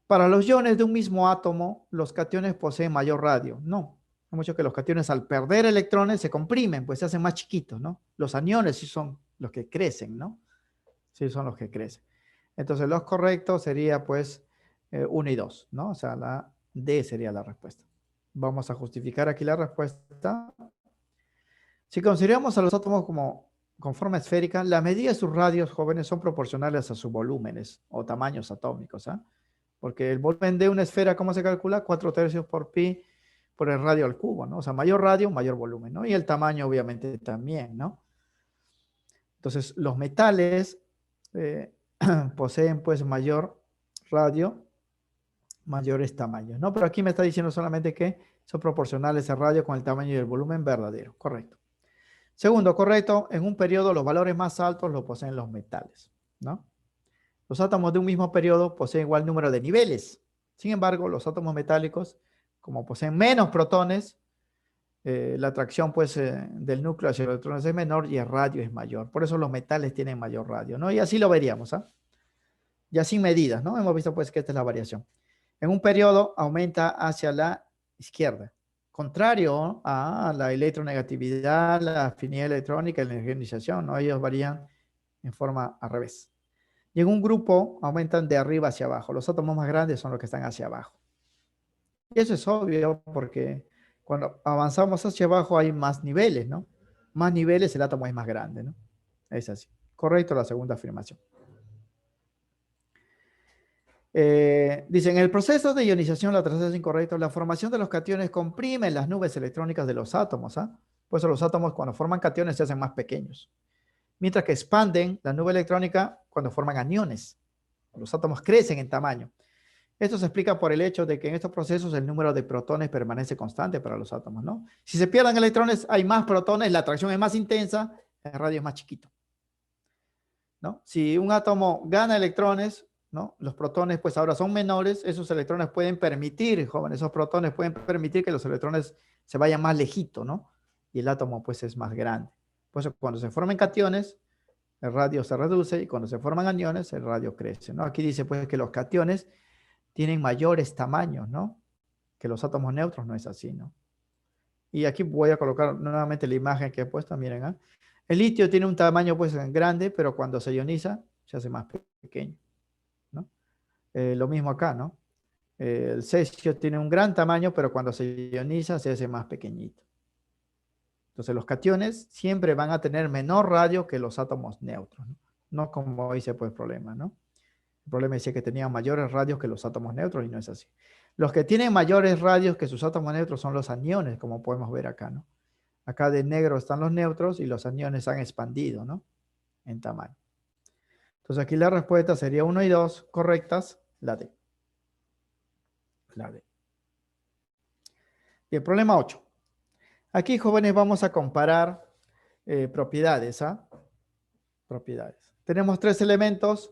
Para los iones de un mismo átomo, los cationes poseen mayor radio. No, hemos dicho que los cationes, al perder electrones, se comprimen, pues se hacen más chiquitos, ¿no? Los aniones sí son los que crecen, ¿no? Sí son los que crecen. Entonces, los correctos sería, pues, 1 y 2, ¿no? O sea, la D sería la respuesta. Vamos a justificar aquí la respuesta. Si consideramos a los átomos como con forma esférica, la medida de sus radios jóvenes son proporcionales a sus volúmenes o tamaños atómicos, ¿ah? Porque el volumen de una esfera, ¿cómo se calcula? 4/3 por pi por el radio al cubo, ¿no? O sea, mayor radio, mayor volumen, ¿no? Y el tamaño, obviamente, también, ¿no? Entonces, los metales poseen, pues, mayor radio, mayores tamaños, ¿no? Pero aquí me está diciendo solamente que son proporcionales el radio con el tamaño y el volumen verdadero, correcto. Segundo, correcto, en un periodo los valores más altos los poseen los metales, ¿no? Los átomos de un mismo periodo poseen igual número de niveles. Sin embargo, los átomos metálicos, como poseen menos protones, la atracción, pues, del núcleo hacia los electrones es menor y el radio es mayor. Por eso los metales tienen mayor radio, ¿no? Y así lo veríamos, ¿ah? Ya sin medidas, ¿no? Hemos visto, pues, que esta es la variación. En un periodo aumenta hacia la izquierda, contrario a la electronegatividad, la afinidad electrónica y la ionización, ¿no? Ellos varían en forma al revés. Y en un grupo aumentan de arriba hacia abajo. Los átomos más grandes son los que están hacia abajo. Y eso es obvio porque cuando avanzamos hacia abajo hay más niveles, ¿no? Más niveles, el átomo es más grande, ¿no? Es así. Correcto la segunda afirmación. Dicen, en el proceso de ionización, la tercera es incorrecta, la formación de los cationes comprime las nubes electrónicas de los átomos, ¿ah? Por eso los átomos, cuando forman cationes, se hacen más pequeños. Mientras que expanden la nube electrónica cuando forman aniones. Los átomos crecen en tamaño. Esto se explica por el hecho de que en estos procesos el número de protones permanece constante para los átomos, ¿no? Si se pierden electrones, hay más protones, la atracción es más intensa, el radio es más chiquito, ¿no? Si un átomo gana electrones, ¿no? Los protones, pues, ahora son menores, esos electrones pueden permitir, jóvenes, esos protones pueden permitir que los electrones se vayan más lejito, ¿no? Y el átomo, pues, es más grande. Por eso, cuando se forman cationes, el radio se reduce, y cuando se forman aniones, el radio crece, ¿no? Aquí dice, pues, que los cationes tienen mayores tamaños, ¿no? Que los átomos neutros no es así, ¿no? Y aquí voy a colocar nuevamente la imagen que he puesto, miren, ¿eh? El litio tiene un tamaño, pues, grande, pero cuando se ioniza se hace más pequeño, ¿no? Lo mismo acá, ¿no? El cesio tiene un gran tamaño, pero cuando se ioniza se hace más pequeñito. Entonces los cationes siempre van a tener menor radio que los átomos neutros, ¿no? No como dice pues el problema, ¿no? El problema decía que tenían mayores radios que los átomos neutros y no es así. Los que tienen mayores radios que sus átomos neutros son los aniones, como podemos ver acá, ¿no? Acá de negro están los neutros y los aniones han expandido, ¿no? En tamaño. Entonces aquí la respuesta sería 1 y 2 correctas, la D. La D. Y el problema 8. Aquí, jóvenes, vamos a comparar propiedades, ¿ah? Propiedades. Tenemos 3 elementos,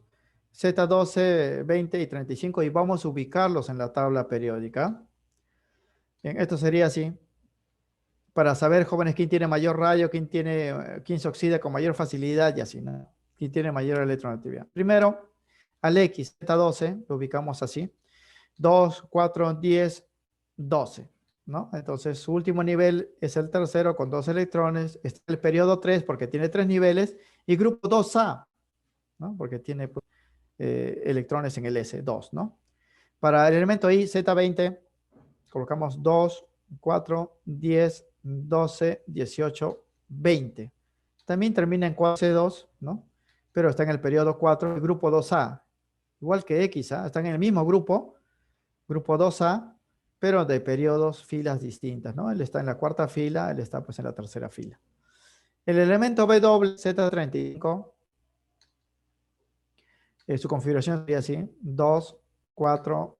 Z12, 20 y 35, y vamos a ubicarlos en la tabla periódica. Bien, esto sería así. Para saber, jóvenes, quién tiene mayor radio, quién se oxida con mayor facilidad y así, ¿no? Quién tiene mayor electronegatividad. Primero, al X, Z12, lo ubicamos así. 2, 4, 10, 12, ¿no? Entonces, su último nivel es el tercero con 2 electrones. Está el periodo 3 porque tiene 3 niveles. Y grupo 2A, ¿no? Porque tiene pues, electrones en el S2, ¿no? Para el elemento I, Z20, colocamos 2, 4, 10, 12, 18, 20. También termina en 4C2, ¿no? Pero está en el periodo 4, el grupo 2A. Igual que X, ¿ah? Están en el mismo grupo 2A, pero de periodos, filas distintas, ¿no? Él está en la cuarta fila, él está pues en la tercera fila. El elemento W, Z35, su configuración sería así, 2, 4,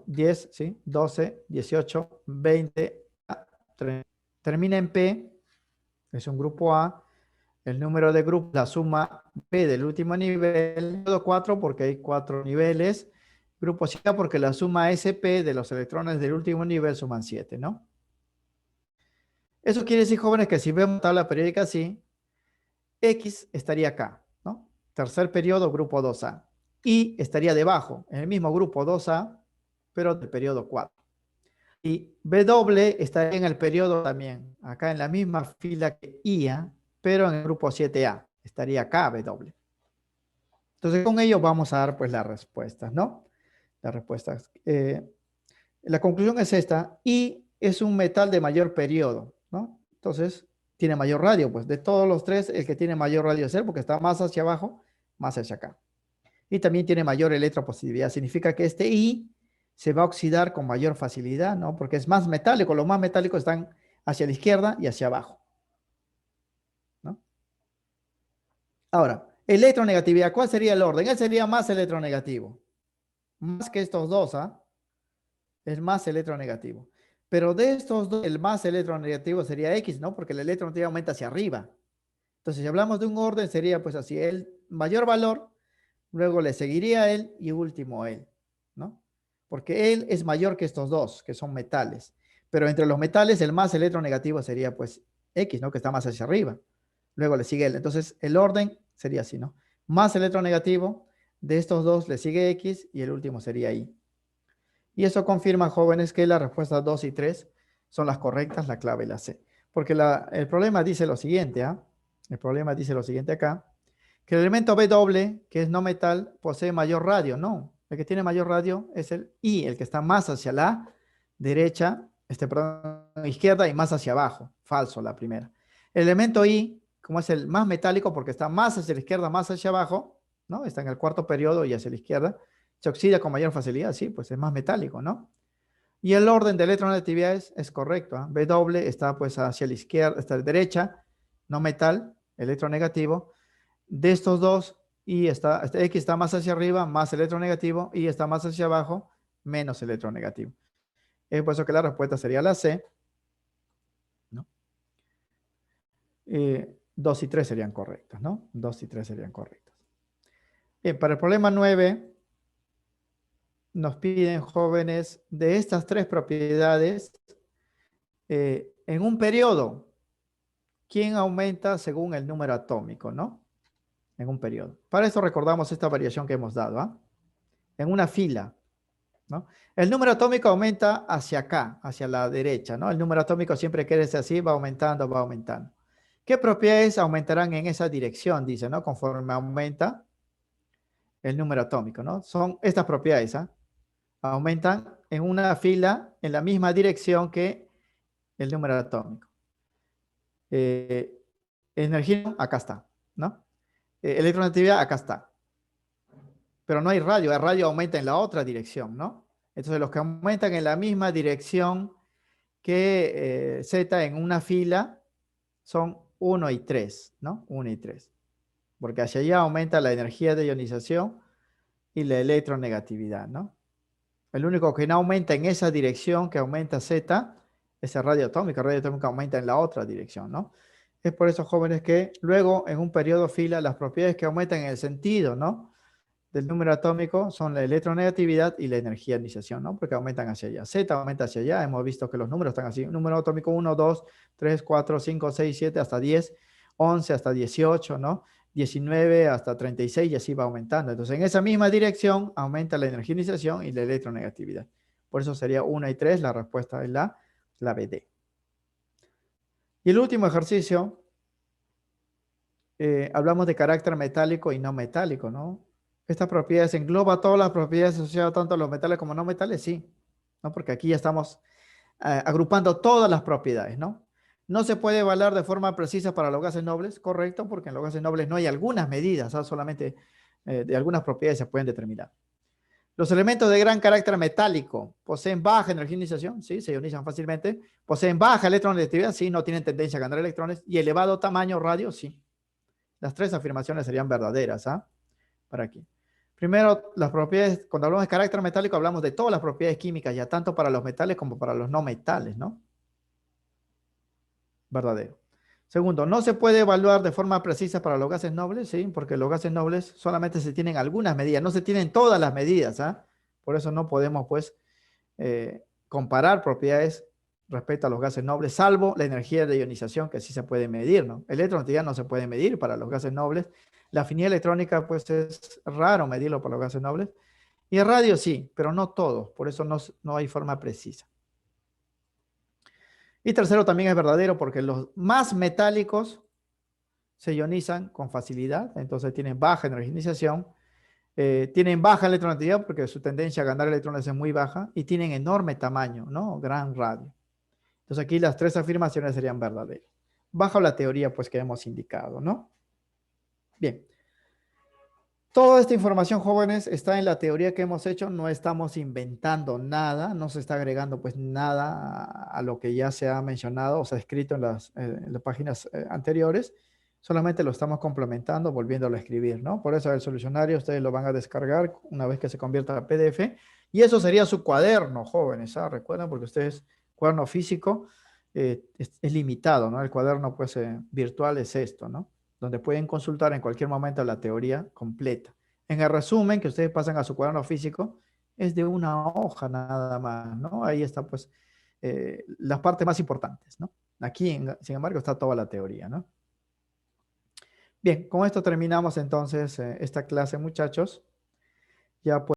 10, ¿sí? 12, 18, 20, 30. Termina en P, es un grupo A. El número de grupos, la suma P del último nivel, 4 porque hay 4 niveles. Grupo C porque la suma SP de los electrones del último nivel suman 7, ¿no? Eso quiere decir, jóvenes, que si vemos tabla periódica así, X estaría acá, ¿no? Tercer periodo, grupo 2A. Y estaría debajo, en el mismo grupo 2A, pero del periodo 4. Y W estaría en el periodo también, acá en la misma fila que IA, pero en el grupo 7A. Estaría acá W. Entonces, con ello vamos a dar pues las respuestas, ¿no? Las respuestas. La conclusión es esta. Y es un metal de mayor periodo, ¿no? Entonces, tiene mayor radio. Pues de todos los tres, el que tiene mayor radio es él, porque está más hacia abajo, más hacia acá. Y también tiene mayor electropositividad. Significa que este I se va a oxidar con mayor facilidad, ¿no? Porque es más metálico. Los más metálicos están hacia la izquierda y hacia abajo, ¿no? Ahora, electronegatividad. ¿Cuál sería el orden? Él sería más electronegativo. Más que estos dos, ¿ah? Es más electronegativo. Pero de estos dos, el más electronegativo sería X, ¿no? Porque el electronegatividad aumenta hacia arriba. Entonces, si hablamos de un orden, sería pues así, el mayor valor, luego le seguiría él y último él, ¿no? Porque él es mayor que estos dos, que son metales. Pero entre los metales, el más electronegativo sería pues X, ¿no? Que está más hacia arriba. Luego le sigue él. Entonces, el orden sería así, ¿no? Más electronegativo, de estos dos le sigue X y el último sería Y. Y eso confirma, jóvenes, que las respuestas 2 y 3 son las correctas, la clave y la C. Porque el problema dice lo siguiente, ¿ah? El problema dice lo siguiente acá, que el elemento W, que es no metal, posee mayor radio. No, el que tiene mayor radio es el I, el que está más hacia la derecha, izquierda y más hacia abajo. Falso la primera. El elemento I, como es el más metálico porque está más hacia la izquierda, más hacia abajo, ¿no? Está en el cuarto periodo y hacia la izquierda. Se oxida con mayor facilidad, sí, pues es más metálico, ¿no? Y el orden de electronegatividades es correcto, ¿eh? W está pues hacia la izquierda, está a la derecha, no metal, electronegativo. De estos dos, X está más hacia arriba, más electronegativo, y está más hacia abajo, menos electronegativo. Es por eso que la respuesta sería la C, ¿no? 2 y 3 serían correctas, ¿no? 2 y 3 serían correctas. Bien, para el problema 9, nos piden, jóvenes, de estas tres propiedades, en un periodo, ¿quién aumenta según el número atómico, no? En un periodo. Para eso recordamos esta variación que hemos dado, ¿ah? En una fila, ¿no? El número atómico aumenta hacia acá, hacia la derecha, ¿no? El número atómico siempre que es así, va aumentando, va aumentando. ¿Qué propiedades aumentarán en esa dirección? Dice, ¿no? Conforme aumenta el número atómico, ¿no? Son estas propiedades, ¿ah? aumentan en una fila en la misma dirección que el número atómico. Energía, acá está, ¿no? Electronegatividad, acá está. Pero no hay radio, el radio aumenta en la otra dirección, ¿no? Entonces los que aumentan en la misma dirección que Z en una fila son 1 y 3, ¿no? 1 y 3. Porque hacia allá aumenta la energía de ionización y la electronegatividad, ¿no? El único que no aumenta en esa dirección que aumenta Z es el radio atómico. El radio atómico aumenta en la otra dirección, ¿no? Es por eso, jóvenes, que luego en un periodo fila las propiedades que aumentan en el sentido, ¿no?, del número atómico son la electronegatividad y la energía de ionización, ¿no? Porque aumentan hacia allá. Z aumenta hacia allá. Hemos visto que los números están así. Número atómico 1, 2, 3, 4, 5, 6, 7, hasta 10, 11 hasta 18, ¿no? 19 hasta 36 y así va aumentando. Entonces, en esa misma dirección aumenta la energía de ionización y la electronegatividad. Por eso sería 1 y 3, la respuesta es la BD. Y el último ejercicio, hablamos de carácter metálico y no metálico, ¿no? Estas propiedades engloba todas las propiedades asociadas tanto a los metales como no metales, sí, ¿no? Porque aquí ya estamos agrupando todas las propiedades, ¿no? No se puede evaluar de forma precisa para los gases nobles, correcto, porque en los gases nobles no hay algunas medidas, ¿sabes? Solamente de algunas propiedades se pueden determinar. Los elementos de gran carácter metálico poseen baja energía de ionización, sí, se ionizan fácilmente, poseen baja electronegatividad, sí, no tienen tendencia a ganar electrones, y elevado tamaño radio, sí. Las tres afirmaciones serían verdaderas, ¿ah? Para aquí. Primero, las propiedades, cuando hablamos de carácter metálico, hablamos de todas las propiedades químicas, ya tanto para los metales como para los no metales, ¿no? Verdadero. Segundo, no se puede evaluar de forma precisa para los gases nobles, ¿sí? Porque los gases nobles solamente se tienen algunas medidas, no se tienen todas las medidas, ¿ah? Por eso no podemos, pues, comparar propiedades respecto a los gases nobles, salvo la energía de ionización, que sí se puede medir, ¿no? Electronegatividad no se puede medir para los gases nobles. La afinidad electrónica, pues, es raro medirlo para los gases nobles. Y el radio sí, pero no todos, por eso no hay forma precisa. Y tercero, también es verdadero porque los más metálicos se ionizan con facilidad, entonces tienen baja energización, tienen baja electronegatividad porque su tendencia a ganar electrones es muy baja y tienen enorme tamaño, ¿no? Gran radio. Entonces aquí las tres afirmaciones serían verdaderas, bajo la teoría pues que hemos indicado, ¿no? Bien. Toda esta información, jóvenes, está en la teoría que hemos hecho, no estamos inventando nada, no se está agregando pues nada a lo que ya se ha mencionado o se ha escrito en las páginas anteriores, solamente lo estamos complementando, volviéndolo a escribir, ¿no? Por eso el solucionario ustedes lo van a descargar una vez que se convierta a PDF y eso sería su cuaderno, jóvenes, ¿ah? Recuerden, porque ustedes, cuaderno físico es limitado, ¿no? El cuaderno pues virtual es esto, ¿no? Donde pueden consultar en cualquier momento la teoría completa. En el resumen que ustedes pasan a su cuaderno físico, es de una hoja nada más, ¿no? Ahí está, pues, las partes más importantes, ¿no? Aquí, sin embargo, está toda la teoría, ¿no? Bien, con esto terminamos entonces esta clase, muchachos. Ya pues